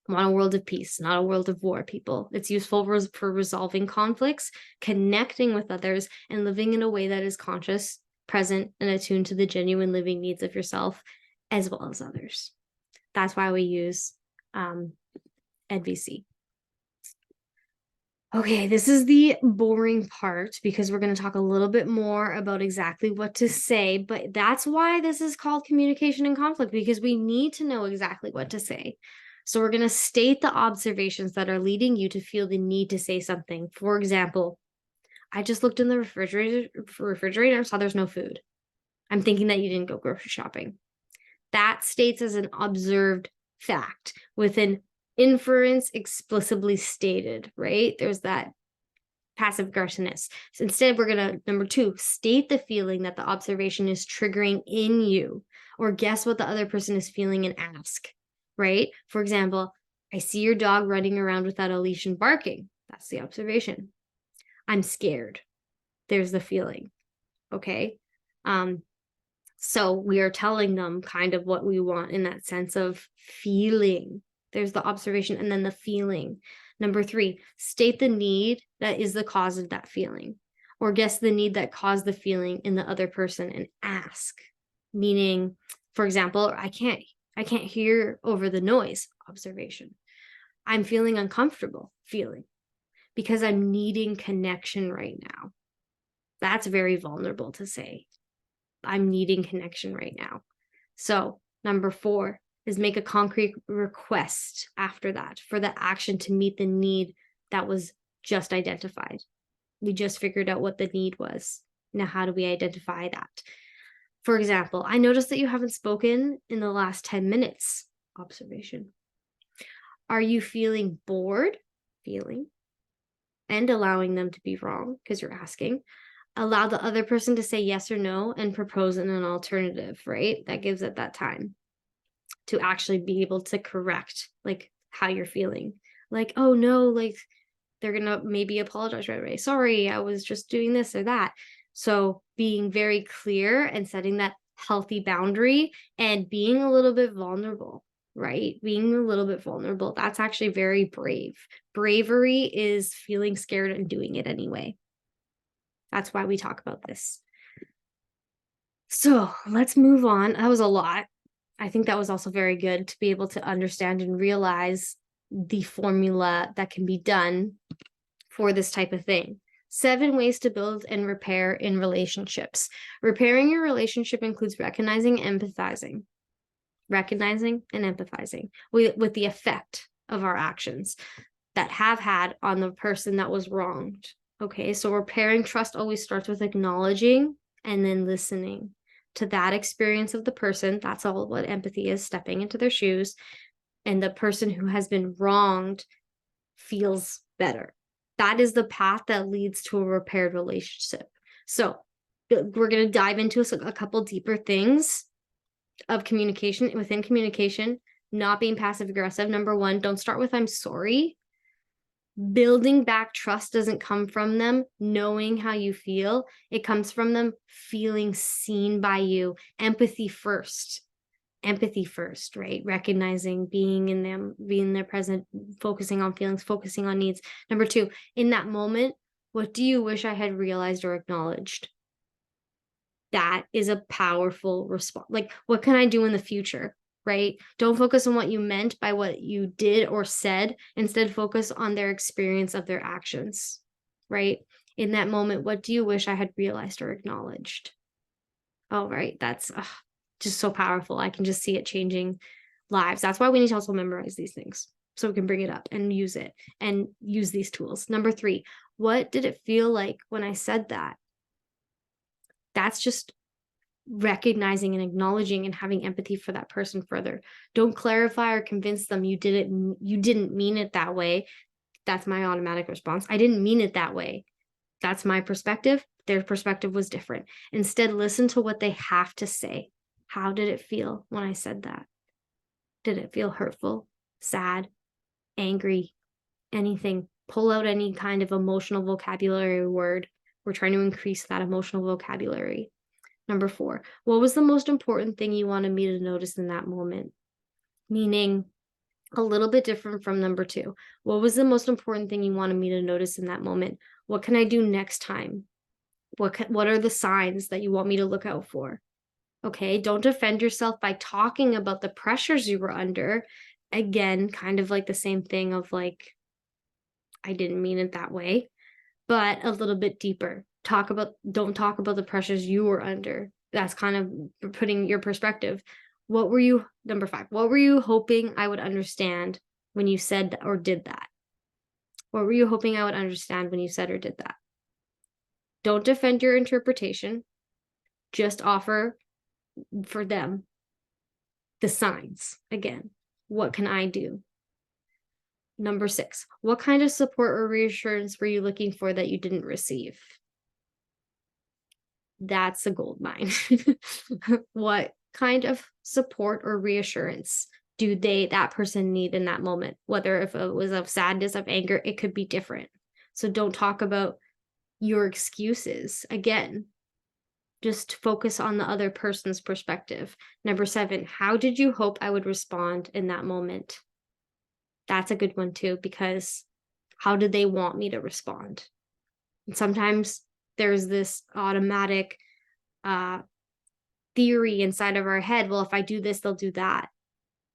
I want a world of peace, not a world of war, people. It's useful for resolving conflicts, connecting with others, and living in a way that is conscious, present, and attuned to the genuine living needs of yourself as well as others. That's why we use NVC. Okay, this is the boring part, because we're going to talk a little bit more about exactly what to say, but that's why this is called communication in conflict, because we need to know exactly what to say. So we're going to state the observations that are leading you to feel the need to say something. For example, I just looked in the refrigerator and saw there's no food. I'm thinking that you didn't go grocery shopping. That states as an observed fact with an inference explicitly stated, right? There's that passive aggressiveness. So instead, we're going to, number 2, state the feeling that the observation is triggering in you, or guess what the other person is feeling and ask, right? For example, I see your dog running around without a leash and barking. That's the observation. I'm scared. There's the feeling. Okay. So we are telling them kind of what we want in that sense of feeling. There's the observation and then the feeling. Number 3, state the need that is the cause of that feeling, or guess the need that caused the feeling in the other person and ask. Meaning, for example, I can't hear over the noise. Observation. I'm feeling uncomfortable. Feeling. Because I'm needing connection right now. That's very vulnerable to say. I'm needing connection right now. So, number 4 is make a concrete request after that for the action to meet the need that was just identified. We just figured out what the need was. Now, how do we identify that? For example, I noticed that you haven't spoken in the last 10 minutes. Observation. Are you feeling bored? Feeling. And allowing them to be wrong because you're asking. Allow the other person to say yes or no and propose an alternative, right? That gives it that time to actually be able to correct like how you're feeling. Like, oh no, like they're gonna maybe apologize right away. Sorry, I was just doing this or that. So being very clear and setting that healthy boundary and being a little bit vulnerable, right? Being a little bit vulnerable. That's actually very brave. Bravery is feeling scared and doing it anyway. That's why we talk about this. So let's move on. That was a lot. I think that was also very good to be able to understand and realize the formula that can be done for this type of thing. 7 ways to build and repair in relationships. Repairing your relationship includes recognizing and empathizing with the effect of our actions that have had on the person that was wronged. Okay, so repairing trust always starts with acknowledging and then listening to that experience of the person. That's all what empathy is, stepping into their shoes. And the person who has been wronged feels better. That is the path that leads to a repaired relationship. So we're going to dive into a couple deeper things of communication. Within communication, not being passive aggressive. Number 1, don't start with I'm sorry. Building back trust doesn't come from them knowing how you feel. It comes from them feeling seen by you. Empathy first, right? Recognizing, being in them, being there present, focusing on feelings, focusing on needs. Number 2, in that moment, what do you wish I had realized or acknowledged? That is a powerful response. Like, what can I do in the future? Right? Don't focus on what you meant by what you did or said. Instead, focus on their experience of their actions, right? In that moment, what do you wish I had realized or acknowledged? Oh, right. That's just so powerful. I can just see it changing lives. That's why we need to also memorize these things so we can bring it up and use it and use these tools. Number 3, what did it feel like when I said that? That's just recognizing and acknowledging and having empathy for that person further. Don't clarify or convince them you didn't mean it that way. That's my automatic response. I didn't mean it that way. That's my perspective. Their perspective was different. Instead, listen to what they have to say. How did it feel when I said that? Did it feel hurtful, sad, angry, anything? Pull out any kind of emotional vocabulary word. We're trying to increase that emotional vocabulary. Number 4, what was the most important thing you wanted me to notice in that moment? Meaning a little bit different from number 2. What was the most important thing you wanted me to notice in that moment? What can I do next time? What are the signs that you want me to look out for? Okay, don't defend yourself by talking about the pressures you were under. Again, kind of like the same thing of like, I didn't mean it that way, but a little bit deeper. Don't talk about the pressures you were under. That's kind of putting your perspective. Number 5, what were you hoping I would understand when you said or did that? What were you hoping I would understand when you said or did that? Don't defend your interpretation. Just offer for them the signs. Again, what can I do? Number 6, what kind of support or reassurance were you looking for that you didn't receive? That's a gold mine. What kind of support or reassurance do that person need in that moment? Whether if it was of sadness, of anger, it could be different. So don't talk about your excuses. Again, just focus on the other person's perspective. Number 7, how did you hope I would respond in that moment? That's a good one too, because how did they want me to respond? And sometimes there's this automatic theory inside of our head. Well, if I do this, they'll do that.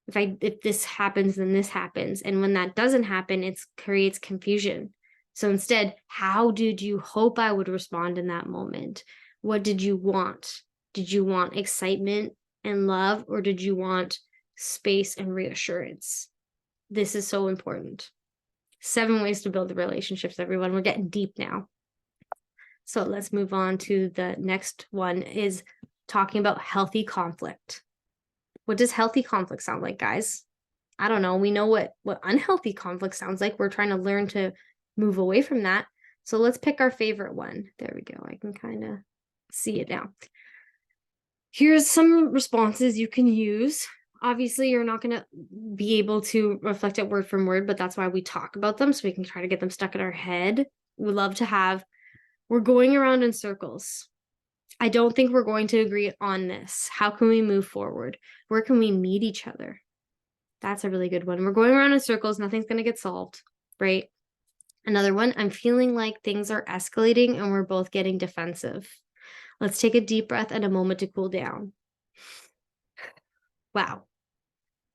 If this happens, then this happens. And when that doesn't happen, it creates confusion. So instead, how did you hope I would respond in that moment? What did you want? Did you want excitement and love, or did you want space and reassurance? This is so important. 7 ways to build the relationships, everyone. We're getting deep now. So let's move on to the next one, is talking about healthy conflict. What does healthy conflict sound like, guys? I don't know. We know what unhealthy conflict sounds like. We're trying to learn to move away from that. So let's pick our favorite one. There we go. I can kind of see it now. Here's some responses you can use. Obviously, you're not going to be able to reflect it word for word, but that's why we talk about them, so we can try to get them stuck in our head. We love to have, we're going around in circles. I don't think we're going to agree on this. How can we move forward? Where can we meet each other? That's a really good one. We're going around in circles. Nothing's going to get solved, right? Another one, I'm feeling like things are escalating and we're both getting defensive. Let's take a deep breath and a moment to cool down. Wow.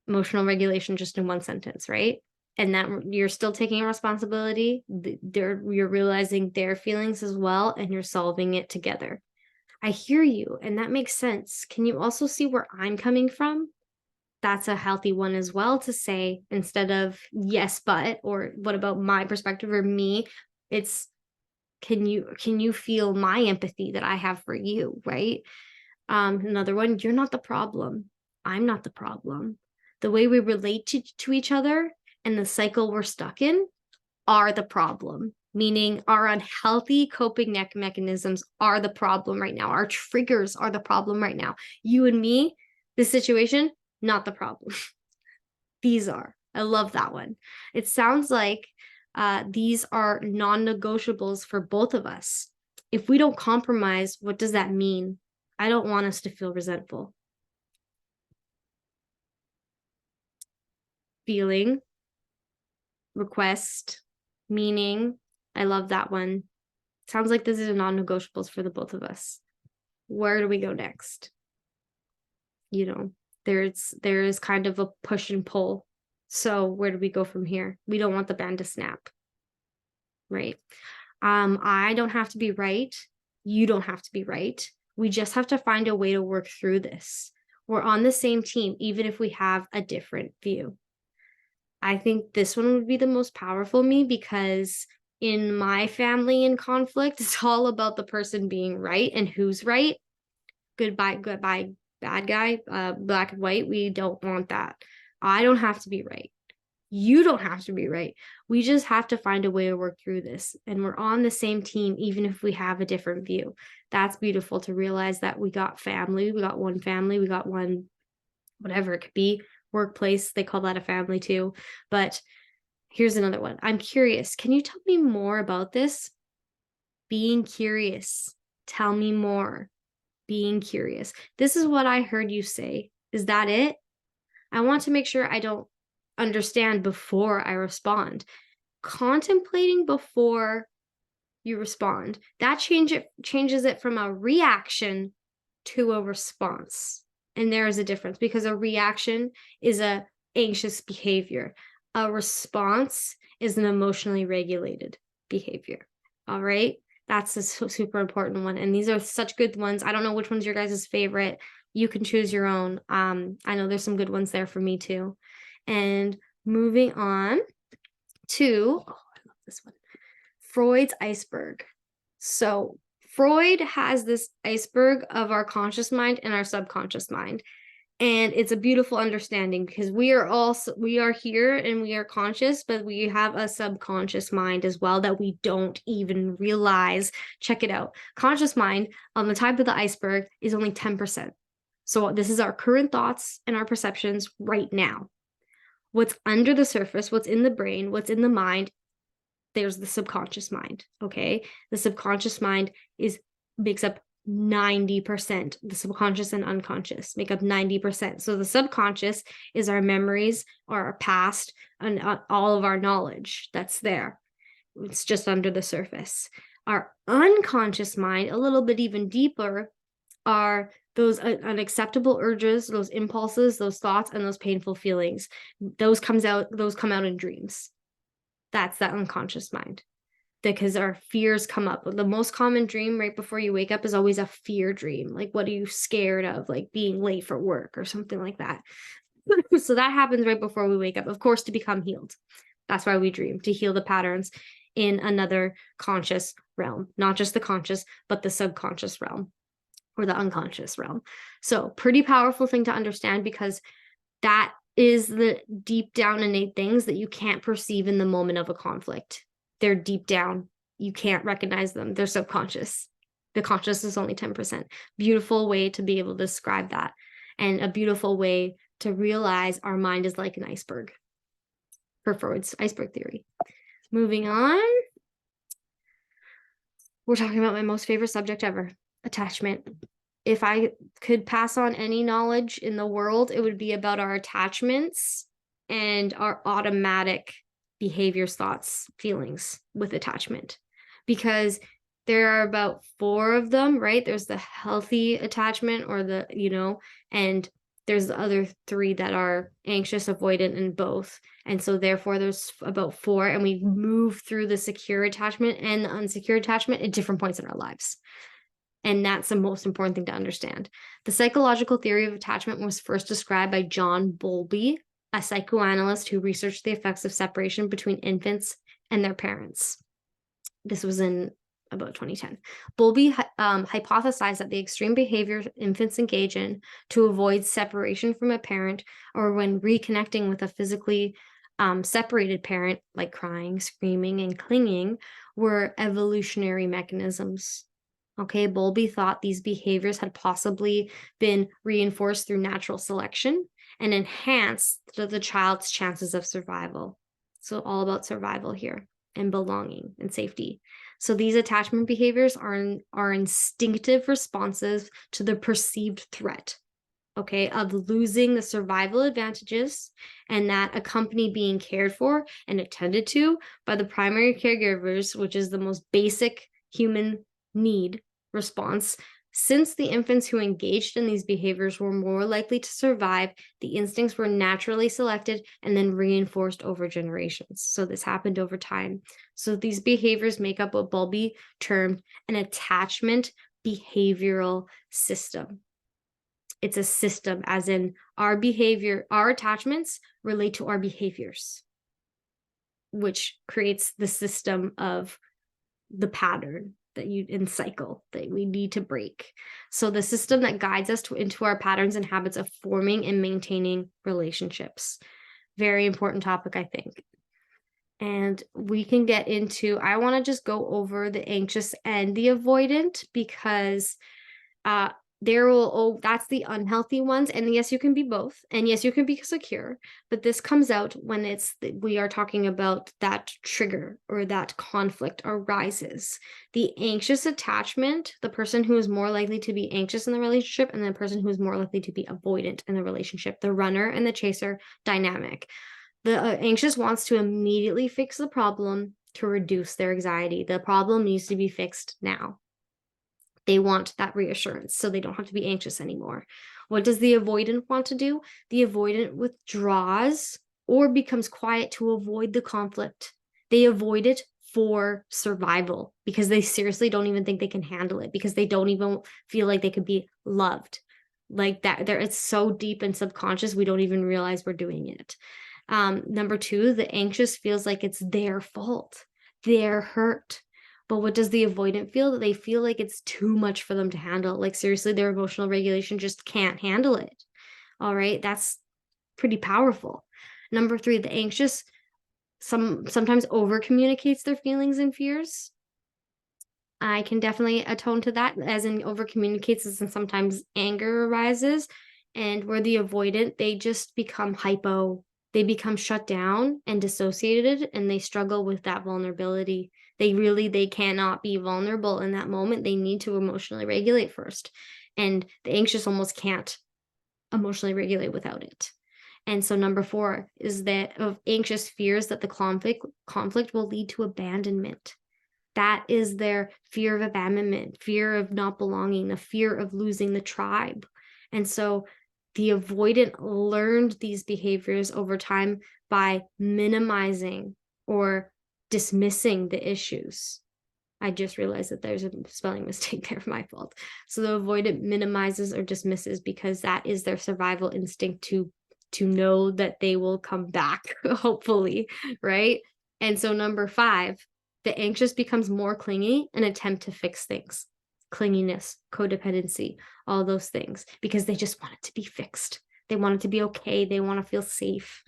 Emotional regulation just in one sentence, right? And that you're still taking responsibility. You're realizing their feelings as well, and you're solving it together. I hear you, and that makes sense. Can you also see where I'm coming from? That's a healthy one as well to say, instead of yes, but, or what about my perspective or me? It's, can you feel my empathy that I have for you, right? Another one, you're not the problem. I'm not the problem. The way we relate to each other and the cycle we're stuck in are the problem. Meaning our unhealthy coping mechanisms are the problem right now. Our triggers are the problem right now. You and me, this situation, not the problem. These are. I love that one. It sounds like these are non-negotiables for both of us. If we don't compromise, what does that mean? I don't want us to feel resentful. Feeling, request, meaning. I love that one. Sounds like this is a non-negotiables for the both of us. Where do we go next? You know, there is kind of a push and pull. So where do we go from here? We don't want the band to snap, right? I don't have to be right. You don't have to be right. We just have to find a way to work through this. We're on the same team, even if we have a different view. I think this one would be the most powerful me, because in my family in conflict, it's all about the person being right and who's right. Goodbye, bad guy, black and white. We don't want that. I don't have to be right. You don't have to be right. We just have to find a way to work through this. And we're on the same team, even if we have a different view. That's beautiful to realize that we got family. We got one family. We got one, whatever it could be, workplace. They call that a family too. But here's another one. I'm curious. Can you tell me more about this? Being curious. Tell me more. Being curious. This is what I heard you say. Is that it? I want to make sure I don't understand before I respond. Contemplating before you respond. That changes it from a reaction to a response. And there is a difference, because a reaction is a anxious behavior. A response is an emotionally regulated behavior. All right. That's a super important one. And these are such good ones. I don't know which one's your guys' favorite. You can choose your own. I know there's some good ones there for me too. And moving on to, oh, I love this one, Freud's iceberg. So Freud has this iceberg of our conscious mind and our subconscious mind. And it's a beautiful understanding, because we are here and we are conscious, but we have a subconscious mind as well that we don't even realize. Check it out. Conscious mind on the top of the iceberg is only 10%. So this is our current thoughts and our perceptions right now. What's under the surface, what's in the brain, what's in the mind, there's the subconscious mind, okay? The subconscious mind makes up 90%. The subconscious and unconscious make up 90%. So the subconscious is our memories, our past, and all of our knowledge that's there. It's just under the surface. Our unconscious mind, a little bit even deeper, are those unacceptable urges, those impulses, those thoughts, and those painful feelings. Those come out in dreams. That's that unconscious mind, because our fears come up. The most common dream right before you wake up is always a fear dream. Like, what are you scared of? Like being late for work or something like that. So that happens right before we wake up, of course, to become healed. That's why we dream, to heal the patterns in another conscious realm, not just the conscious, but the subconscious realm or the unconscious realm. So pretty powerful thing to understand, because that is the deep down innate things that you can't perceive in the moment of a conflict. They're deep down. You can't recognize them. They're subconscious. The conscious is only 10%. Beautiful way to be able to describe that, and a beautiful way to realize our mind is like an iceberg, per Freud's iceberg theory. Moving on. We're talking about my most favorite subject ever, attachment. If I could pass on any knowledge in the world, it would be about our attachments and our automatic behaviors, thoughts, feelings with attachment, because there are about 4 of them, right? There's the healthy attachment, or and there's the other 3 that are anxious, avoidant, and both. And so therefore there's about 4, and we move through the secure attachment and the unsecure attachment at different points in our lives. And that's the most important thing to understand. The psychological theory of attachment was first described by John Bowlby, a psychoanalyst who researched the effects of separation between infants and their parents. This was in about 2010. Bowlby hypothesized that the extreme behavior infants engage in to avoid separation from a parent, or when reconnecting with a physically separated parent, like crying, screaming, and clinging, were evolutionary mechanisms. Okay, Bowlby thought these behaviors had possibly been reinforced through natural selection and enhanced the child's chances of survival. So all about survival here, and belonging and safety. So these attachment behaviors are instinctive responses to the perceived threat, okay, of losing the survival advantages, and that accompany being cared for and attended to by the primary caregivers, which is the most basic human need response. Since the infants who engaged in these behaviors were more likely to survive, the instincts were naturally selected and then reinforced over generations. So this happened over time. So these behaviors make up what Bowlby termed an attachment behavioral system. It's a system, as in our behavior, our attachments relate to our behaviors, which creates the system of the pattern in cycle that we need to break. So the system that guides us into our patterns and habits of forming and maintaining relationships. Very important topic, I think. And we can get into, I want to just go over the anxious and the avoidant, because that's the unhealthy ones. And yes, you can be both. And yes, you can be secure, but this comes out when we are talking about that trigger or that conflict arises. The anxious attachment, the person who is more likely to be anxious in the relationship, and the person who is more likely to be avoidant in the relationship, the runner and the chaser dynamic. The anxious wants to immediately fix the problem to reduce their anxiety. The problem needs to be fixed now. They want that reassurance so they don't have to be anxious anymore. What does the avoidant want to do? The avoidant withdraws or becomes quiet to avoid the conflict. They avoid it for survival, because they seriously don't even think they can handle it, because they don't even feel like they could be loved. Like that, it's so deep and subconscious, we don't even realize we're doing it. Number 2, the anxious feels like it's their fault. They're hurt. But what does the avoidant feel? They feel like it's too much for them to handle. Like seriously, their emotional regulation just can't handle it. All right, that's pretty powerful. Number 3, the anxious sometimes over communicates their feelings and fears. I can definitely atone to that, as in over communicates, and sometimes anger arises. And where the avoidant, they just become hypo. They become shut down and dissociated, and they struggle with that vulnerability. They cannot be vulnerable in that moment. They need to emotionally regulate first. And the anxious almost can't emotionally regulate without it. And so number 4 is that of anxious fears that the conflict will lead to abandonment. That is their fear of abandonment, fear of not belonging, the fear of losing the tribe. And so the avoidant learned these behaviors over time by minimizing or dismissing the issues. I just realized that there's a spelling mistake there, my fault. So the avoidant minimizes or dismisses because that is their survival instinct to know that they will come back, hopefully, right? And so number 5, the anxious becomes more clingy and attempt to fix things. Clinginess, codependency, all those things, because they just want it to be fixed. They want it to be okay. They want to feel safe.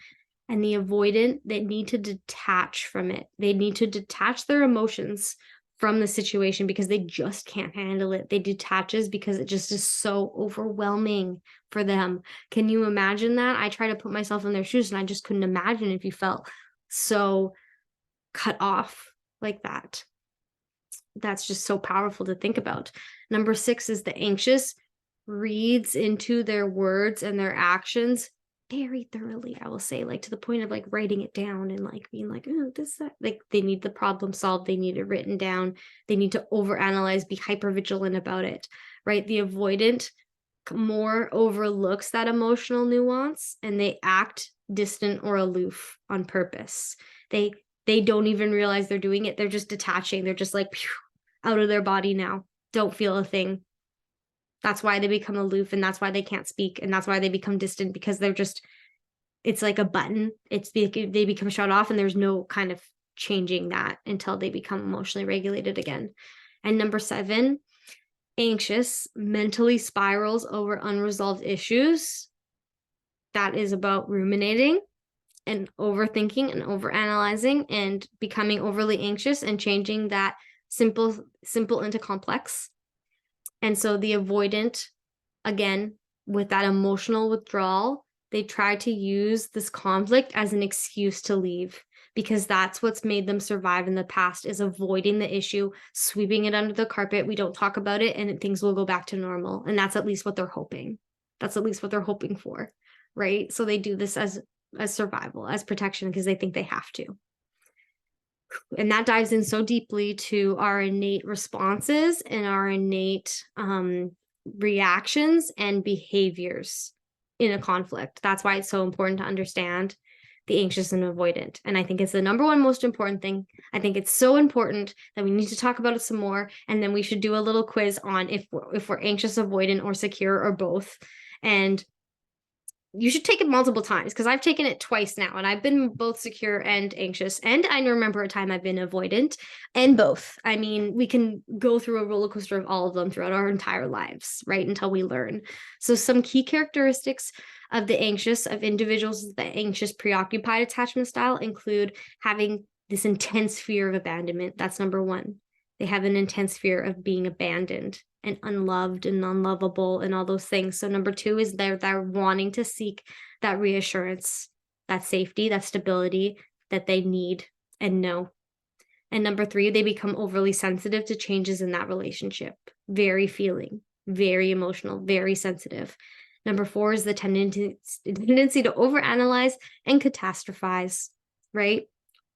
And the avoidant, they need to detach from it. They need to detach their emotions from the situation because they just can't handle it. They detaches because it just is so overwhelming for them. Can you imagine that? I try to put myself in their shoes and I just couldn't imagine if you felt so cut off like that. That's just so powerful to think about. Number 6 is the anxious reads into their words and their actions very thoroughly, I will say, like to the point of like writing it down and like being like, oh, this, that. Like they need the problem solved. They need it written down. They need to overanalyze, be hyper vigilant about it, right? The avoidant more overlooks that emotional nuance and they act distant or aloof on purpose. They don't even realize they're doing it. They're just detaching. They're just like out of their body now. Don't feel a thing. That's why they become aloof and that's why they can't speak and that's why they become distant because they're just, it's like a button. They become shut off and there's no kind of changing that until they become emotionally regulated again. And number 7, anxious mentally spirals over unresolved issues. That is about ruminating and overthinking and overanalyzing and becoming overly anxious and changing that simple into complex. And so the avoidant, again, with that emotional withdrawal, they try to use this conflict as an excuse to leave because that's what's made them survive in the past is avoiding the issue, sweeping it under the carpet. We don't talk about it and things will go back to normal. And that's at least what they're hoping. That's at least what they're hoping for, right? So they do this as survival, as protection, because they think they have to. And that dives in so deeply to our innate responses and our innate reactions and behaviors in a conflict. That's why it's so important to understand the anxious and avoidant. And I think it's the number one most important thing. I think it's so important that we need to talk about it some more. And then we should do a little quiz on if we're anxious, avoidant, or secure, or both. And you should take it multiple times because I've taken it twice now and I've been both secure and anxious. And I remember a time I've been avoidant and both. I mean, we can go through a roller coaster of all of them throughout our entire lives, right? Until we learn. So some key characteristics of the anxious, of individuals with the anxious preoccupied attachment style include having this intense fear of abandonment. That's number 1. They have an intense fear of being abandoned and unloved and unlovable and all those things. So number 2 is they're wanting to seek that reassurance, that safety, that stability that they need and know. And number 3, they become overly sensitive to changes in that relationship. Very feeling, very emotional, very sensitive. Number 4 is the tendency to overanalyze and catastrophize, right?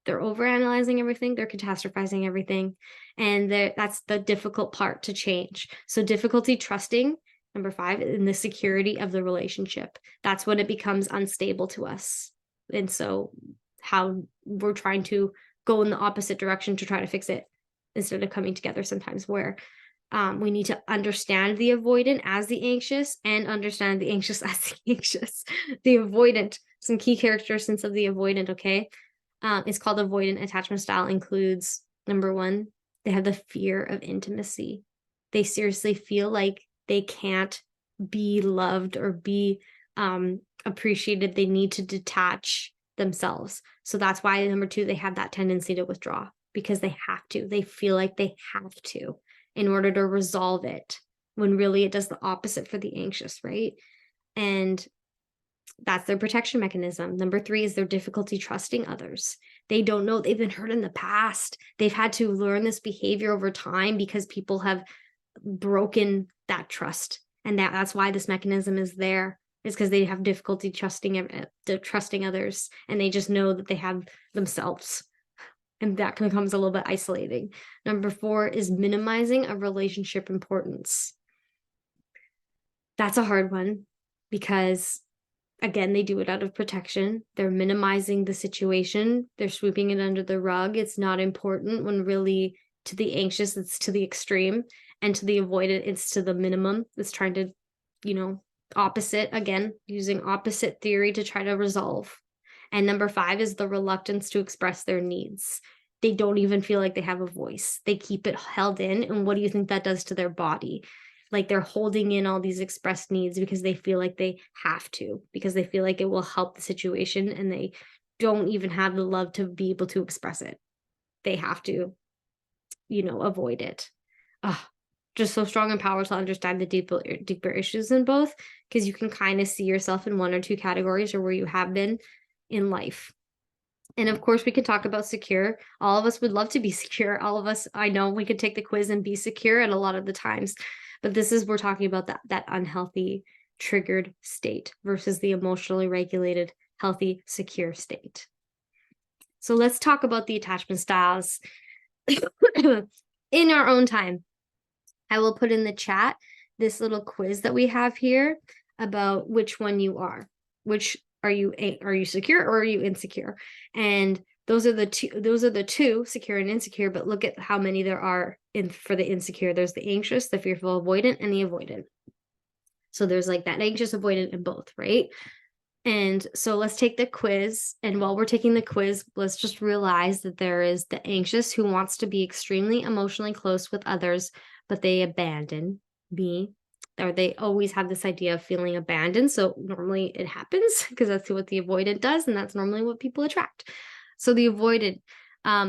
They're overanalyzing everything. They're catastrophizing everything. And that's the difficult part to change. So difficulty trusting, number 5, in the security of the relationship. That's when it becomes unstable to us. And so how we're trying to go in the opposite direction to try to fix it instead of coming together sometimes where we need to understand the avoidant as the anxious and understand the anxious as the anxious. The avoidant, some key characteristics of the avoidant, okay? It's called avoidant attachment style, includes number 1, they have the fear of intimacy. They seriously feel like they can't be loved or be appreciated. They need to detach themselves. So that's why number 2, they have that tendency to withdraw because they have to. They feel like they have to in order to resolve it when really it does the opposite for the anxious, right? And that's their protection mechanism. Number 3 is their difficulty trusting others. They don't know. They've been hurt in the past. They've had to learn this behavior over time because people have broken that trust. And that's why this mechanism is there, is because they have difficulty trusting others, and they just know that they have themselves. And that becomes a little bit isolating. Number 4 is minimizing a relationship importance. That's a hard one because, again, they do it out of protection. They're minimizing the situation. They're sweeping it under the rug. It's not important, when really, to the anxious, it's to the extreme, and to the avoidant, it's to the minimum. It's trying to, opposite, again, using opposite theory to try to resolve. And number 5 is the reluctance to express their needs. They don't even feel like they have a voice. They keep it held in. And what do you think that does to their body? Like, they're holding in all these expressed needs because they feel like they have to, because they feel like it will help the situation, and they don't even have the love to be able to express it. They have to, avoid it. Just so strong and powerful to understand the deeper issues in both, because you can kind of see yourself in one or two categories, or where you have been in life. And of course, we could talk about secure. All of us would love to be secure. All of us, I know, we could take the quiz and be secure at a lot of the times. But we're talking about that unhealthy, triggered state versus the emotionally regulated, healthy, secure state. So let's talk about the attachment styles in our own time. I will put in the chat this little quiz that we have here about which one you are. Which are you secure, or are you insecure? And those are the two, secure and insecure, but look at how many there are for the insecure. There's the anxious, the fearful avoidant, and the avoidant. So there's like that anxious, avoidant in both, right? And so let's take the quiz. And while we're taking the quiz, let's just realize that there is the anxious, who wants to be extremely emotionally close with others, but they abandon me, or they always have this idea of feeling abandoned. So normally it happens because that's what the avoidant does, and that's normally what people attract. So the avoidant,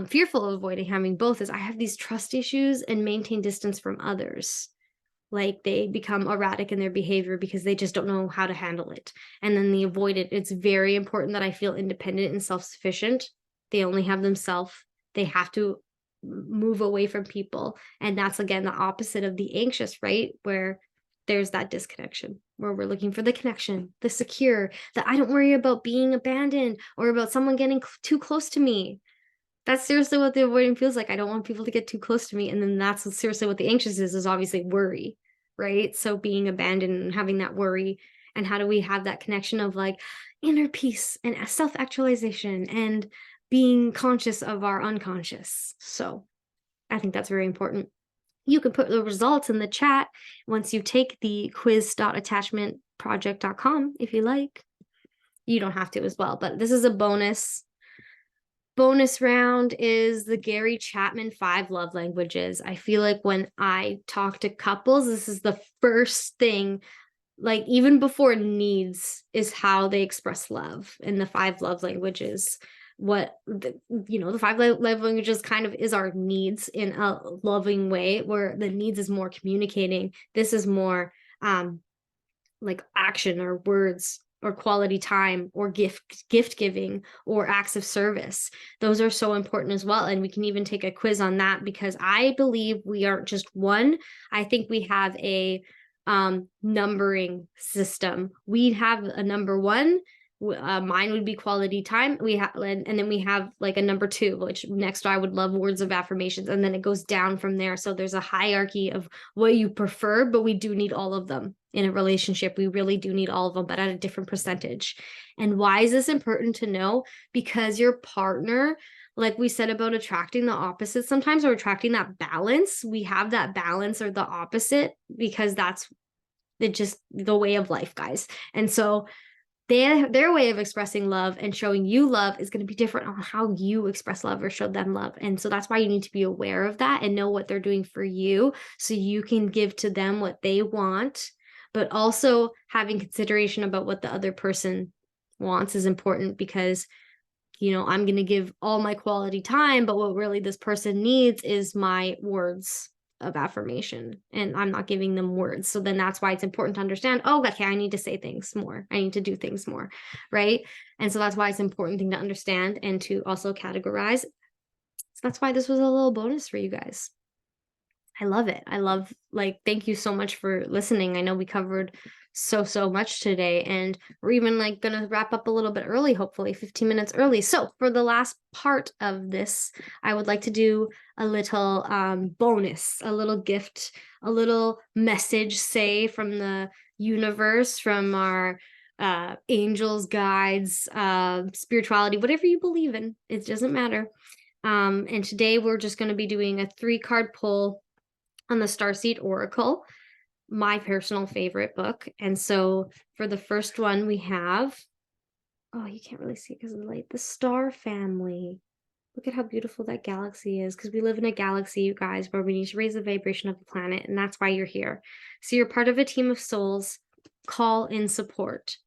fearful of avoiding having both, is I have these trust issues and maintain distance from others. Like, they become erratic in their behavior because they just don't know how to handle it. And then the avoidant, it's very important that I feel independent and self-sufficient. They only have themselves. They have to move away from people. And that's, again, the opposite of the anxious, right? Where there's that disconnection, where we're looking for the connection, the secure, that I don't worry about being abandoned or about someone getting too close to me. That's seriously what the avoidant feels like. I don't want people to get too close to me. And then that's seriously what the anxious is obviously worry, right? So being abandoned and having that worry. And how do we have that connection of like inner peace and self-actualization and being conscious of our unconscious? So I think that's very important. You can put the results in the chat once you take the quiz.attachmentproject.com if you like. You don't have to as well, but this is a bonus. Bonus round is the Gary Chapman 5 love languages. I feel like when I talk to couples, this is the first thing, like even before needs, is how they express love in the 5 love languages. The 5 love languages kind of is our needs in a loving way, where the needs is more communicating. This is more like action or words or quality time or gift giving or acts of service. Those are so important as well. And we can even take a quiz on that, because I believe we aren't just one. I think we have a numbering system. We have a number 1. Mine would be quality time. We have, and then we have like a number 2, which next I would love words of affirmations, and then it goes down from there. So there's a hierarchy of what you prefer, but we do need all of them in a relationship. We really do need all of them, but at a different percentage. And why is this important to know? Because your partner, like we said about attracting the opposite, sometimes we're attracting that balance. We have that balance or the opposite because that's just the way of life, guys. And so their way of expressing love and showing you love is going to be different on how you express love or show them love. And so that's why you need to be aware of that and know what they're doing for you, so you can give to them what they want, but also having consideration about what the other person wants is important, because I'm going to give all my quality time, but what really this person needs is my words of affirmation, and I'm not giving them words. So then that's why it's important to understand, oh, okay, I need to say things more. I need to do things more, right? And so that's why it's an important thing to understand and to also categorize. So that's why this was a little bonus for you guys. I love it. I love, like, thank you so much for listening. I know we covered so much today, and we're even like gonna wrap up a little bit early, hopefully 15 minutes early. So for the last part of this, I would like to do a little bonus, a little gift, a little message, say, from the universe, from our angels, guides, spirituality, whatever you believe in. It doesn't matter. And today we're just going to be doing a 3-card pull on the Starseed Oracle, my personal favorite book. And so for the first one, we have, oh, you can't really see it because of the light, the Star Family. Look at how beautiful that galaxy is, because we live in a galaxy, you guys, where we need to raise the vibration of the planet, and that's why you're here. So you're part of a team of souls. Call in support.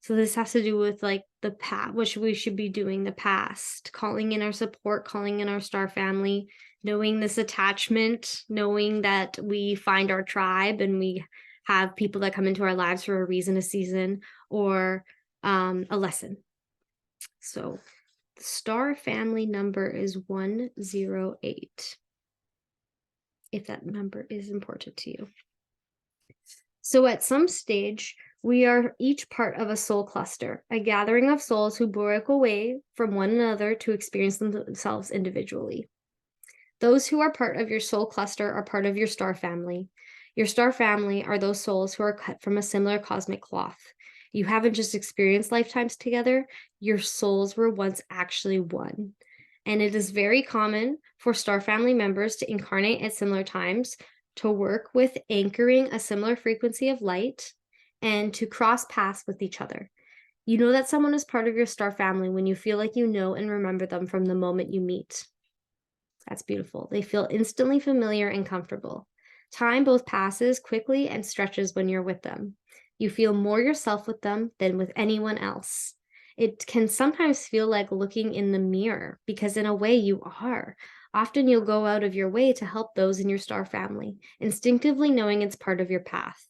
So this has to do with like the past, what we should be doing, the past, calling in our support, calling in our star family, knowing this attachment, knowing that we find our tribe and we have people that come into our lives for a reason, a season, or a lesson. So the star family number is 108, if that number is important to you. So at some stage, we are each part of a soul cluster, a gathering of souls who break away from one another to experience themselves individually. Those who are part of your soul cluster are part of your star family. Your star family are those souls who are cut from a similar cosmic cloth. You haven't just experienced lifetimes together, your souls were once actually one. And it is very common for star family members to incarnate at similar times, to work with anchoring a similar frequency of light, and to cross paths with each other. You know that someone is part of your star family when you feel like you know and remember them from the moment you meet. That's beautiful. They feel instantly familiar and comfortable. Time both passes quickly and stretches when you're with them. You feel more yourself with them than with anyone else. It can sometimes feel like looking in the mirror, because in a way you are. Often you'll go out of your way to help those in your star family, instinctively knowing it's part of your path.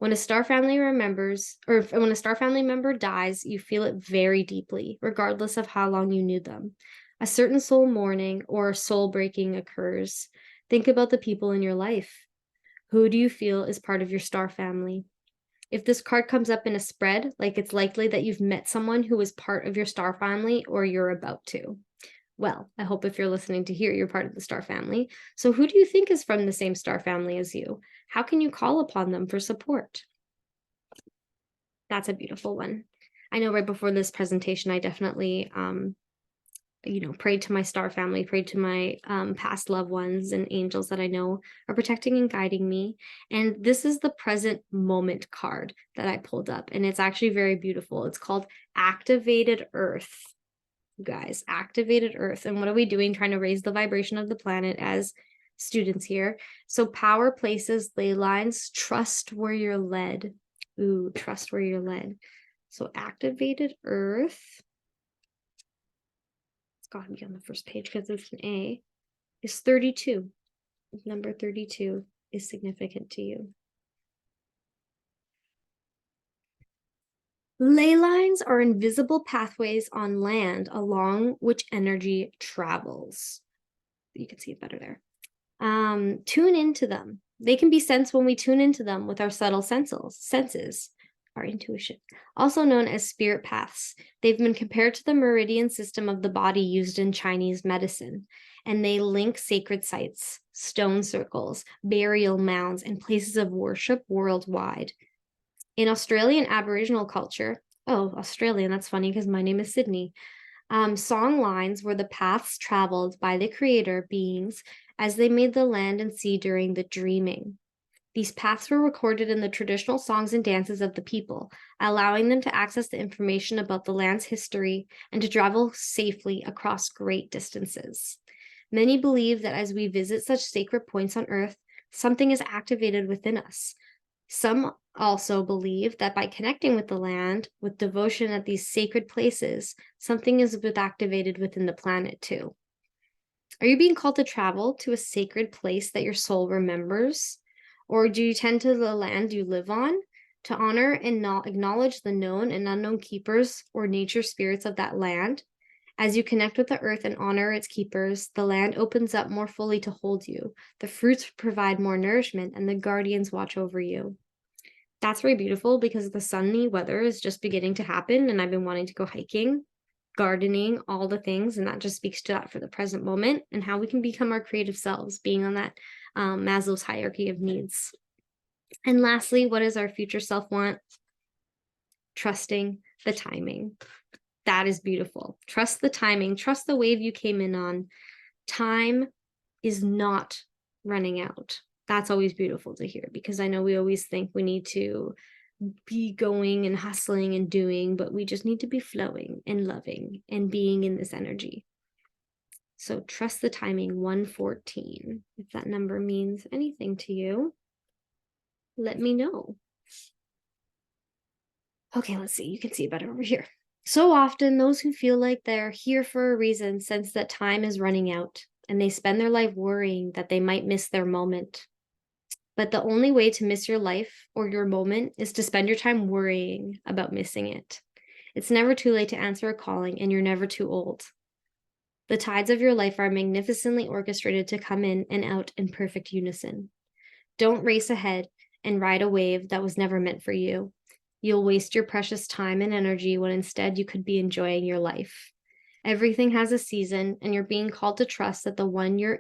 When a star family when a star family member dies, you feel it very deeply, regardless of how long you knew them. A certain soul mourning or soul breaking occurs. Think about the people in your life. Who do you feel is part of your star family? If this card comes up in a spread, like, it's likely that you've met someone who is part of your star family or you're about to. Well, I hope if you're listening to here, you're part of the star family. So who do you think is from the same star family as you? How can you call upon them for support? That's a beautiful one. I know right before this presentation, I definitely, prayed to my star family, prayed to my past loved ones and angels that I know are protecting and guiding me. And this is the present moment card that I pulled up, and it's actually very beautiful. It's called Activated Earth. You guys, Activated Earth. And what are we doing? Trying to raise the vibration of the planet as students here. So power, places, ley lines, trust where you're led. Ooh, trust where you're led. So Activated Earth. It's got to be on the first page because it's an A. Is 32. Number 32 is significant to you. Ley lines are invisible pathways on land along which energy travels. You can see it better there. Tune into them. They can be sensed when we tune into them with our subtle senses, our intuition, also known as spirit paths. They've been compared to the meridian system of the body used in Chinese medicine, and they link sacred sites, stone circles, burial mounds, and places of worship worldwide. In Australian Aboriginal culture, Australian, that's funny because my name is Sydney. Song lines were the paths traveled by the creator beings as they made the land and sea during the dreaming. These paths were recorded in the traditional songs and dances of the people, allowing them to access the information about the land's history and to travel safely across great distances. Many believe that as we visit such sacred points on Earth, something is activated within us. Some also believe that by connecting with the land, with devotion at these sacred places, something is activated within the planet too. Are you being called to travel to a sacred place that your soul remembers? Or do you tend to the land you live on to honor and not acknowledge the known and unknown keepers or nature spirits of that land? As you connect with the earth and honor its keepers, the land opens up more fully to hold you. The fruits provide more nourishment, and the guardians watch over you. That's very beautiful because the sunny weather is just beginning to happen, and I've been wanting to go hiking, gardening, all the things, and that just speaks to that for the present moment and how we can become our creative selves, being on that Maslow's hierarchy of needs. And lastly, what does our future self want? Trusting the timing. That is beautiful. Trust the timing. Trust the wave you came in on. Time is not running out. That's always beautiful to hear, because I know we always think we need to be going and hustling and doing, but we just need to be flowing and loving and being in this energy. So trust the timing, 114. If that number means anything to you, let me know. Okay, let's see. You can see better over here. So often, those who feel like they're here for a reason sense that time is running out, and they spend their life worrying that they might miss their moment. But the only way to miss your life or your moment is to spend your time worrying about missing it. It's never too late to answer a calling, and you're never too old. The tides of your life are magnificently orchestrated to come in and out in perfect unison. Don't race ahead and ride a wave that was never meant for you. You'll waste your precious time and energy when instead you could be enjoying your life. Everything has a season, and you're being called to trust that the one you're